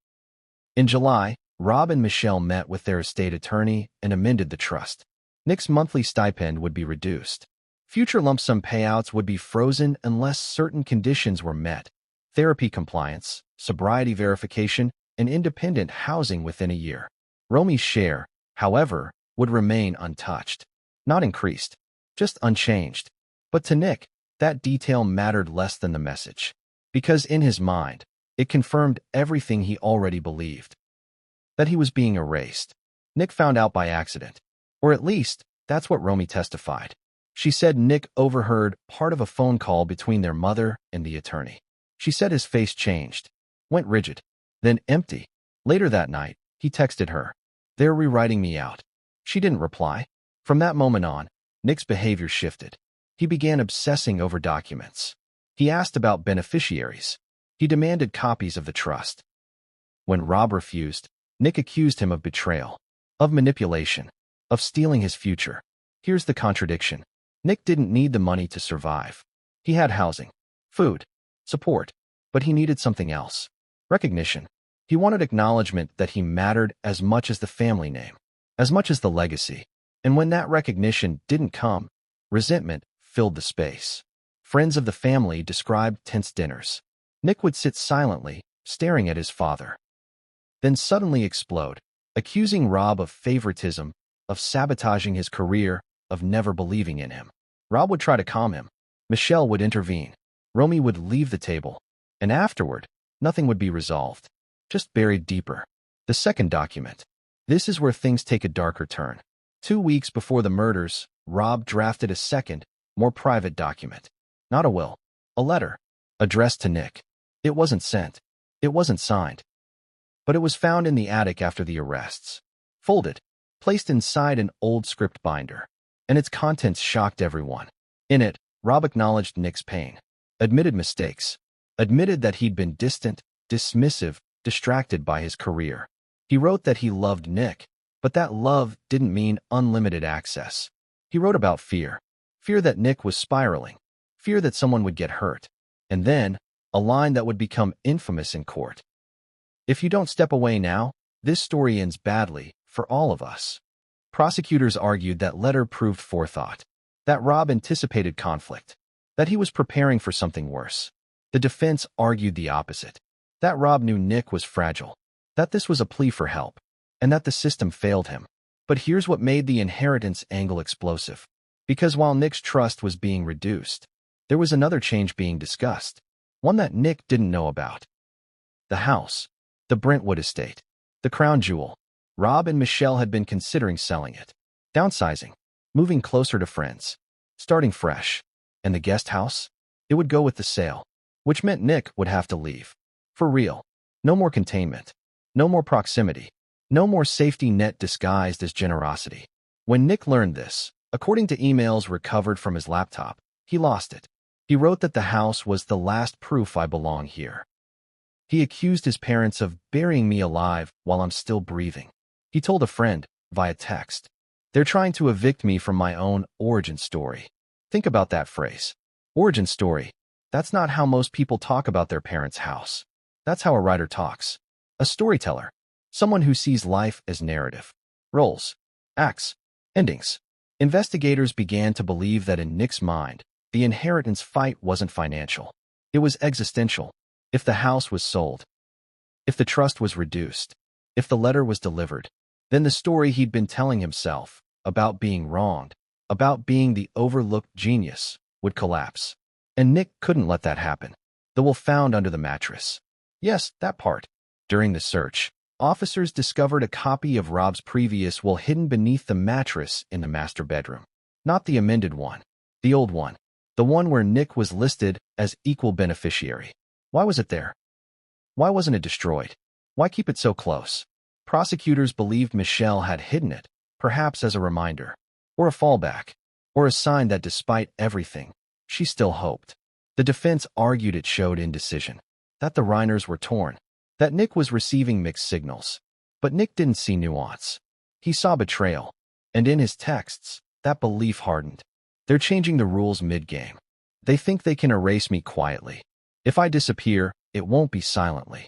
In July, Rob and Michelle met with their estate attorney and amended the trust. Nick's monthly stipend would be reduced. Future lump sum payouts would be frozen unless certain conditions were met. Therapy compliance, sobriety verification, and independent housing within a year. Romy's share, however, would remain untouched. Not increased, just unchanged. But to Nick, that detail mattered less than the message. Because in his mind, it confirmed everything he already believed. That he was being erased. Nick found out by accident. Or at least, that's what Romy testified. She said Nick overheard part of a phone call between their mother and the attorney. She said his face changed, went rigid, then empty. Later that night, he texted her, "They're rewriting me out." She didn't reply. From that moment on, Nick's behavior shifted. He began obsessing over documents. He asked about beneficiaries. He demanded copies of the trust. When Rob refused, Nick accused him of betrayal, of manipulation, of stealing his future. Here's the contradiction. Nick didn't need the money to survive. He had housing, food, support, but he needed something else. Recognition. He wanted acknowledgement that he mattered as much as the family name, as much as the legacy. And when that recognition didn't come, resentment filled the space. Friends of the family described tense dinners. Nick would sit silently, staring at his father, then suddenly explode, accusing Rob of favoritism, of sabotaging his career, of never believing in him. Rob would try to calm him. Michelle would intervene. Romy would leave the table. And afterward, nothing would be resolved, just buried deeper. The second document. This is where things take a darker turn. 2 weeks before the murders, Rob drafted a second, more private document. Not a will, a letter, addressed to Nick. It wasn't sent. It wasn't signed. But it was found in the attic after the arrests. Folded, placed inside an old script binder. And its contents shocked everyone. In it, Rob acknowledged Nick's pain, admitted mistakes, admitted that he'd been distant, dismissive, distracted by his career. He wrote that he loved Nick, but that love didn't mean unlimited access. He wrote about fear. Fear that Nick was spiraling. Fear that someone would get hurt. And then, a line that would become infamous in court. If you don't step away now, this story ends badly for all of us. Prosecutors argued that letter proved forethought, that Rob anticipated conflict, that he was preparing for something worse. The defense argued the opposite, that Rob knew Nick was fragile, that this was a plea for help, and that the system failed him. But here's what made the inheritance angle explosive. Because while Nick's trust was being reduced, there was another change being discussed, one that Nick didn't know about. The house, the Brentwood estate, the crown jewel. Rob and Michelle had been considering selling it, downsizing, moving closer to friends, starting fresh. And the guest house? It would go with the sale, which meant Nick would have to leave. For real. No more containment. No more proximity. No more safety net disguised as generosity. When Nick learned this, according to emails recovered from his laptop, he lost it. He wrote that the house was the last proof I belong here. He accused his parents of burying me alive while I'm still breathing. He told a friend, via text, they're trying to evict me from my own origin story. Think about that phrase. Origin story. That's not how most people talk about their parents' house. That's how a writer talks. A storyteller. Someone who sees life as narrative. Roles. Acts. Endings. Investigators began to believe that in Nick's mind, the inheritance fight wasn't financial. It was existential. If the house was sold, if the trust was reduced, if the letter was delivered, then the story he'd been telling himself about being wronged, about being the overlooked genius, would collapse. And Nick couldn't let that happen. The will found under the mattress. Yes, that part. During the search, officers discovered a copy of Rob's previous will hidden beneath the mattress in the master bedroom. Not the amended one. The old one. The one where Nick was listed as equal beneficiary. Why was it there? Why wasn't it destroyed? Why keep it so close? Prosecutors believed Michelle had hidden it, perhaps as a reminder, or a fallback, or a sign that despite everything, she still hoped. The defense argued it showed indecision, that the Reiners were torn, that Nick was receiving mixed signals. But Nick didn't see nuance. He saw betrayal, and in his texts, that belief hardened. They're changing the rules mid-game. They think they can erase me quietly. If I disappear, it won't be silently.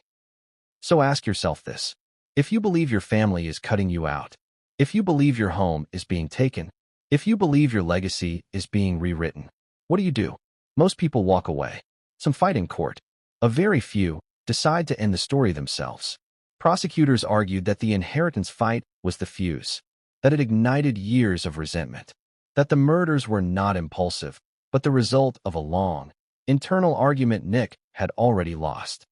So ask yourself this. If you believe your family is cutting you out, if you believe your home is being taken, if you believe your legacy is being rewritten, what do? Most people walk away. Some fight in court. A very few decide to end the story themselves. Prosecutors argued that the inheritance fight was the fuse, that it ignited years of resentment, that the murders were not impulsive, but the result of a long, internal argument Nick had already lost.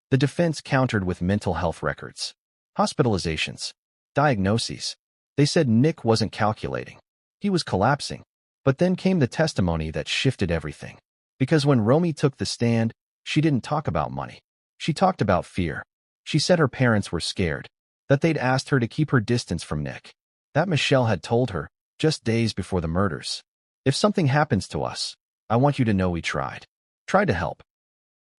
The defense countered with mental health records, hospitalizations, diagnoses. They said Nick wasn't calculating. He was collapsing. But then came the testimony that shifted everything. Because when Romy took the stand, she didn't talk about money. She talked about fear. She said her parents were scared, that they'd asked her to keep her distance from Nick, that Michelle had told her, just days before the murders. If something happens to us, I want you to know we tried. Tried to help.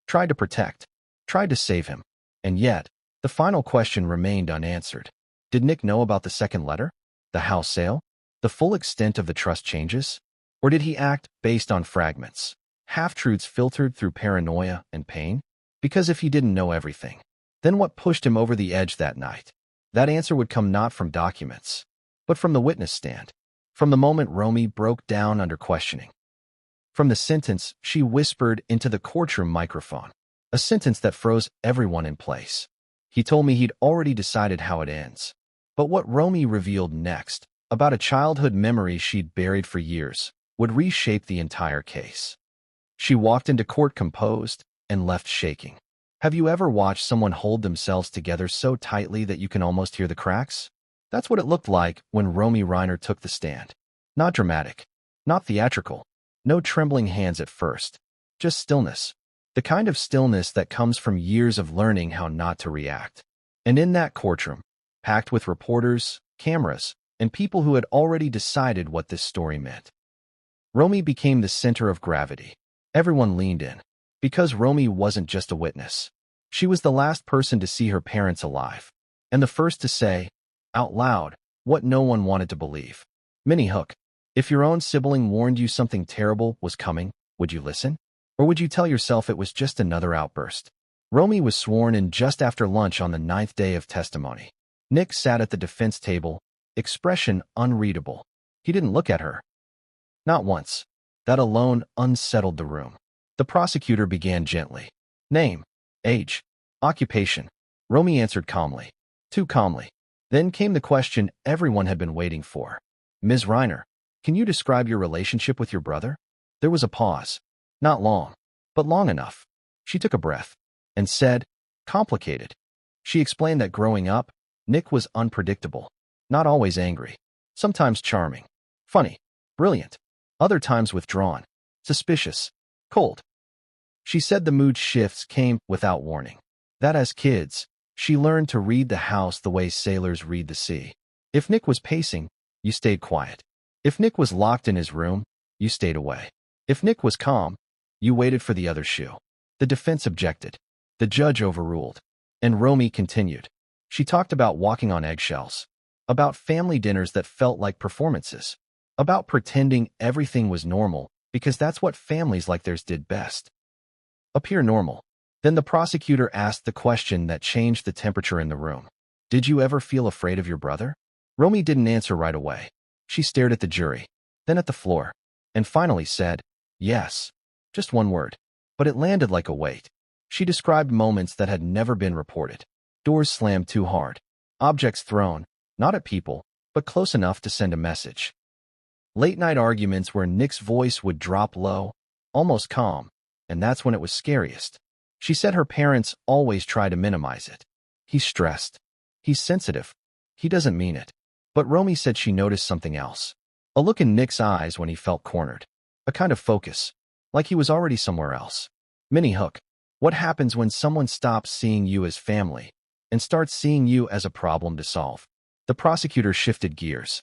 Tried to protect. Tried to save him. And yet, the final question remained unanswered. Did Nick know about the second letter? The house sale? The full extent of the trust changes? Or did he act based on fragments? Half-truths filtered through paranoia and pain? Because if he didn't know everything, then what pushed him over the edge that night? That answer would come not from documents, but from the witness stand, from the moment Romy broke down under questioning, from the sentence she whispered into the courtroom microphone, a sentence that froze everyone in place. He told me he'd already decided how it ends. But what Romy revealed next, about a childhood memory she'd buried for years, would reshape the entire case. She walked into court composed and left shaking. Have you ever watched someone hold themselves together so tightly that you can almost hear the cracks? That's what it looked like when Nick Reiner took the stand. Not dramatic, not theatrical, no trembling hands at first, just stillness. The kind of stillness that comes from years of learning how not to react. And in that courtroom, packed with reporters, cameras, and people who had already decided what this story meant, Romy became the center of gravity. Everyone leaned in, because Romy wasn't just a witness. She was the last person to see her parents alive, and the first to say, out loud, what no one wanted to believe. Minnie Hook, if your own sibling warned you something terrible was coming, would you listen? Or would you tell yourself it was just another outburst? Romy was sworn in just after lunch on the 9th day of testimony. Nick sat at the defense table, expression unreadable. He didn't look at her. Not once. That alone unsettled the room. The prosecutor began gently. Name, age, occupation. Romy answered calmly. Too calmly. Then came the question everyone had been waiting for. Ms. Reiner, can you describe your relationship with your brother? There was a pause. Not long, but long enough. She took a breath and said, complicated. She explained that growing up, Nick was unpredictable, not always angry, sometimes charming, funny, brilliant, other times withdrawn, suspicious, cold. She said the mood shifts came without warning, that as kids, she learned to read the house the way sailors read the sea. If Nick was pacing, you stayed quiet. If Nick was locked in his room, you stayed away. If Nick was calm, you waited for the other shoe. The defense objected. The judge overruled. And Romy continued. She talked about walking on eggshells, about family dinners that felt like performances, about pretending everything was normal because that's what families like theirs did best. Appear normal. Then the prosecutor asked the question that changed the temperature in the room. Did you ever feel afraid of your brother? Romy didn't answer right away. She stared at the jury, then at the floor, and finally said, yes. Just one word. But it landed like a weight. She described moments that had never been reported. Doors slammed too hard. Objects thrown, not at people, but close enough to send a message. Late-night arguments where Nick's voice would drop low, almost calm, and that's when it was scariest. She said her parents always try to minimize it. He's stressed. He's sensitive. He doesn't mean it. But Romy said she noticed something else. A look in Nick's eyes when he felt cornered. A kind of focus, like he was already somewhere else. Minnie Hook, what happens when someone stops seeing you as family and starts seeing you as a problem to solve? The prosecutor shifted gears.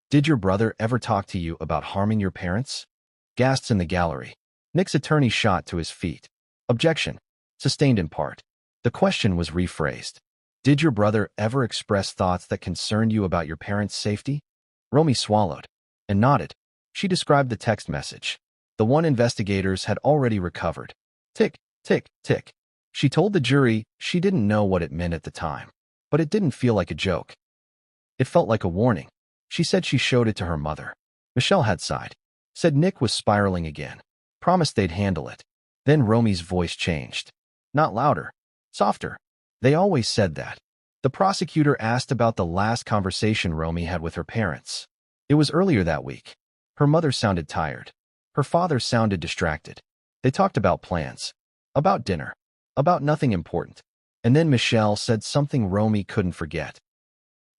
Did your brother ever talk to you about harming your parents? Gasps in the gallery. Nick's attorney shot to his feet. Objection. Sustained in part. The question was rephrased. Did your brother ever express thoughts that concerned you about your parents' safety? Romy swallowed and nodded. She described the text message, the one investigators had already recovered. Tick, tick, tick. She told the jury she didn't know what it meant at the time, but it didn't feel like a joke. It felt like a warning. She said she showed it to her mother. Michelle had sighed, said Nick was spiraling again, promised they'd handle it. Then Romy's voice changed. Not louder, softer. They always said that. The prosecutor asked about the last conversation Romy had with her parents. It was earlier that week. Her mother sounded tired. Her father sounded distracted. They talked about plans, about dinner, about nothing important. And then Michelle said something Romy couldn't forget.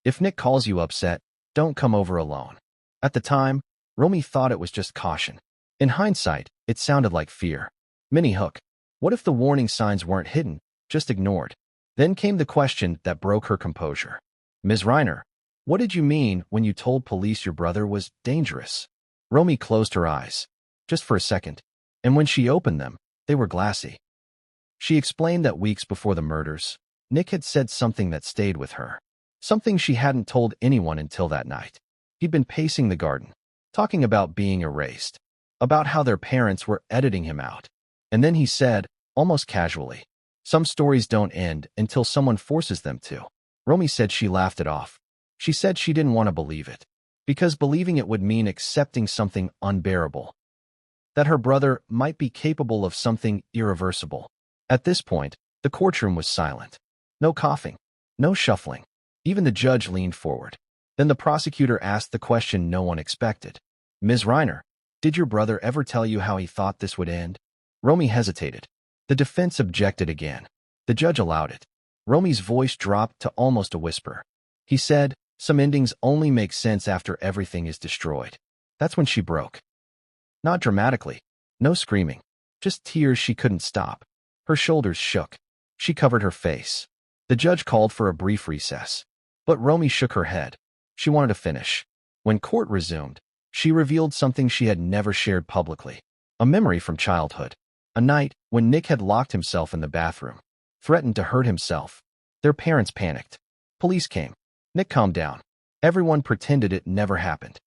If Nick calls you upset, don't come over alone. At the time, Romy thought it was just caution. In hindsight, it sounded like fear. Minnie Hook, what if the warning signs weren't hidden, just ignored? Then came the question that broke her composure. Ms. Reiner, what did you mean when you told police your brother was dangerous? Romy closed her eyes, just for a second, and when she opened them, they were glassy. She explained that weeks before the murders, Nick had said something that stayed with her. Something she hadn't told anyone until that night. He'd been pacing the garden, talking about being erased. about how their parents were editing him out. And then he said, almost casually, "Some stories don't end until someone forces them to." Romy said she laughed it off. She said she didn't want to believe it, because believing it would mean accepting something unbearable, that her brother might be capable of something irreversible. At this point, the courtroom was silent. No coughing, no shuffling. Even the judge leaned forward. Then the prosecutor asked the question no one expected. "Ms. Reiner, did your brother ever tell you how he thought this would end?" Romy hesitated. The defense objected again. The judge allowed it. Romy's voice dropped to almost a whisper. He said, "Some endings only make sense after everything is destroyed." That's when she broke. Not dramatically. No screaming. Just tears she couldn't stop. Her shoulders shook. She covered her face. The judge called for a brief recess. But Romy shook her head. She wanted to finish. When court resumed, she revealed something she had never shared publicly. A memory from childhood. A night when Nick had locked himself in the bathroom, threatened to hurt himself. Their parents panicked. Police came. Nick calmed down. Everyone pretended it never happened.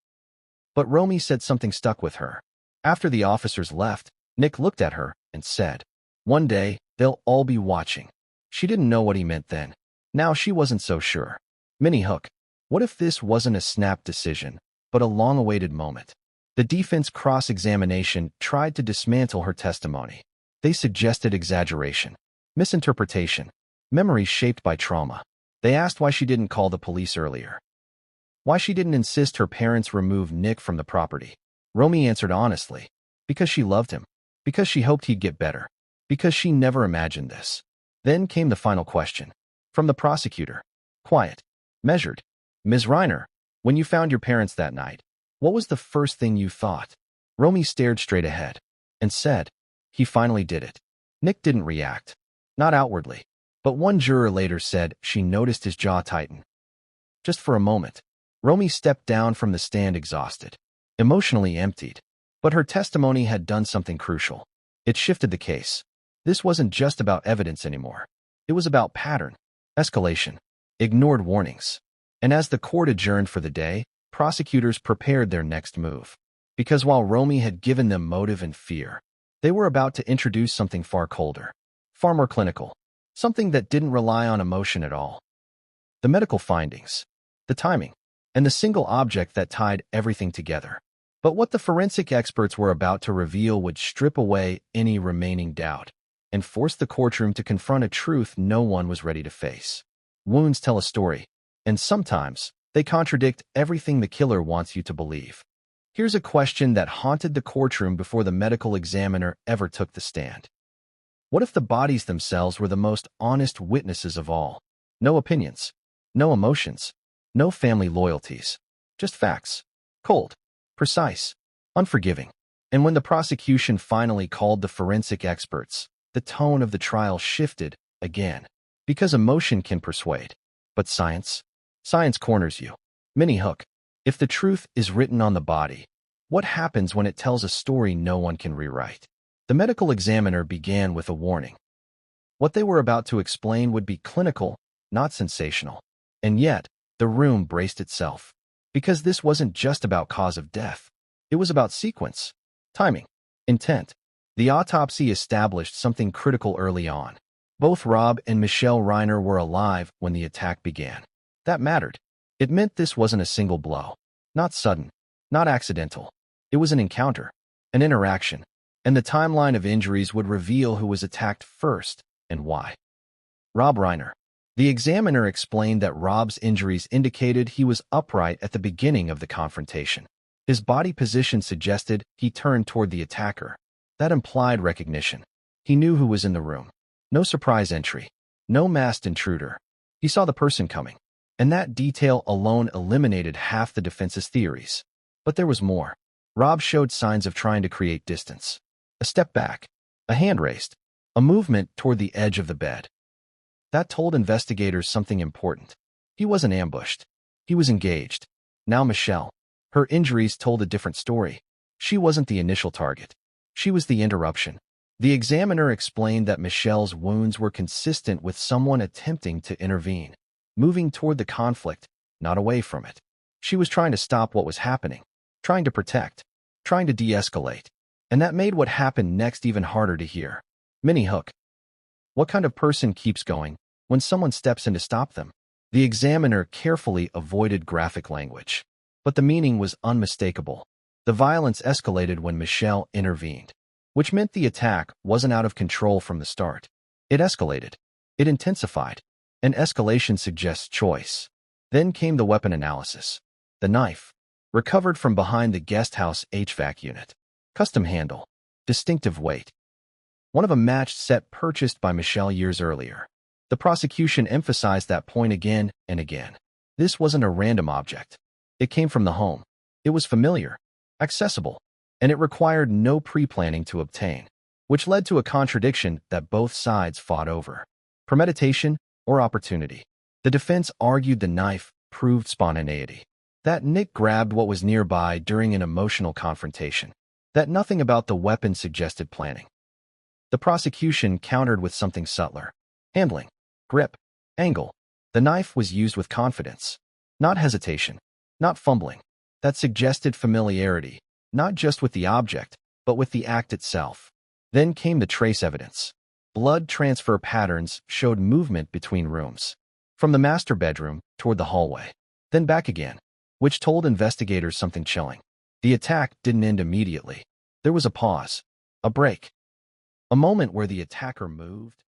But Romy said something stuck with her. After the officers left, Nick looked at her and said, "One day, they'll all be watching." She didn't know what he meant then. Now she wasn't so sure. Minnie Hook. What if this wasn't a snap decision, but a long-awaited moment? The defense cross-examination tried to dismantle her testimony. They suggested exaggeration, misinterpretation, memories shaped by trauma. They asked why she didn't call the police earlier, why she didn't insist her parents remove Nick from the property. Romy answered honestly, because she loved him, because she hoped he'd get better, because she never imagined this. Then came the final question. From the prosecutor. Quiet. Measured. "Ms. Reiner, when you found your parents that night, what was the first thing you thought?" Romy stared straight ahead and said, "He finally did it." Nick didn't react. Not outwardly. But one juror later said she noticed his jaw tighten. Just for a moment. Romy stepped down from the stand exhausted, emotionally emptied. But her testimony had done something crucial. It shifted the case. This wasn't just about evidence anymore. It was about pattern, escalation, ignored warnings. And as the court adjourned for the day, prosecutors prepared their next move. Because while Romy had given them motive and fear, they were about to introduce something far colder, far more clinical, something that didn't rely on emotion at all. The medical findings, the timing, and the single object that tied everything together. But what the forensic experts were about to reveal would strip away any remaining doubt and force the courtroom to confront a truth no one was ready to face. Wounds tell a story, and sometimes they contradict everything the killer wants you to believe. Here's a question that haunted the courtroom before the medical examiner ever took the stand. What if the bodies themselves were the most honest witnesses of all? No opinions, no emotions, no family loyalties, just facts. Cold, precise, unforgiving. And when the prosecution finally called the forensic experts, the tone of the trial shifted again. Because emotion can persuade. But science corners you. Minnie Hook. If the truth is written on the body, what happens when it tells a story no one can rewrite? The medical examiner began with a warning. What they were about to explain would be clinical, not sensational. And yet, the room braced itself. Because this wasn't just about cause of death. It was about sequence, timing, intent. The autopsy established something critical early on. Both Rob and Michelle Reiner were alive when the attack began. That mattered. It meant this wasn't a single blow. Not sudden, not accidental. It was an encounter, an interaction, and the timeline of injuries would reveal who was attacked first and why. Rob Reiner. The examiner explained that Rob's injuries indicated he was upright at the beginning of the confrontation. His body position suggested he turned toward the attacker. That implied recognition. He knew who was in the room. No surprise entry. No masked intruder. He saw the person coming. And that detail alone eliminated half the defense's theories. But there was more. Rob showed signs of trying to create distance. A step back. A hand raised. A movement toward the edge of the bed. That told investigators something important. He wasn't ambushed. He was engaged. Now Michelle. Her injuries told a different story. She wasn't the initial target. She was the interruption. The examiner explained that Michelle's wounds were consistent with someone attempting to intervene, moving toward the conflict, not away from it. She was trying to stop what was happening, trying to protect, trying to de-escalate. And that made what happened next even harder to hear. Mini hook. What kind of person keeps going when someone steps in to stop them? The examiner carefully avoided graphic language, but the meaning was unmistakable. The violence escalated when Michelle intervened, which meant the attack wasn't out of control from the start. It escalated. It intensified. And escalation suggests choice. Then came the weapon analysis. The knife, recovered from behind the guest house HVAC unit. Custom handle. Distinctive weight. One of a matched set purchased by Michelle years earlier. The prosecution emphasized that point again and again. This wasn't a random object. It came from the home. It was familiar, accessible, and it required no pre-planning to obtain, which led to a contradiction that both sides fought over. Premeditation or opportunity. The defense argued the knife proved spontaneity. That Nick grabbed what was nearby during an emotional confrontation. That nothing about the weapon suggested planning. The prosecution countered with something subtler. Handling, grip, angle. The knife was used with confidence, not hesitation, not fumbling. That suggested familiarity, not just with the object, but with the act itself. Then came the trace evidence. Blood transfer patterns showed movement between rooms, from the master bedroom toward the hallway, then back again, which told investigators something chilling. The attack didn't end immediately. There was a pause, a break, a moment where the attacker moved,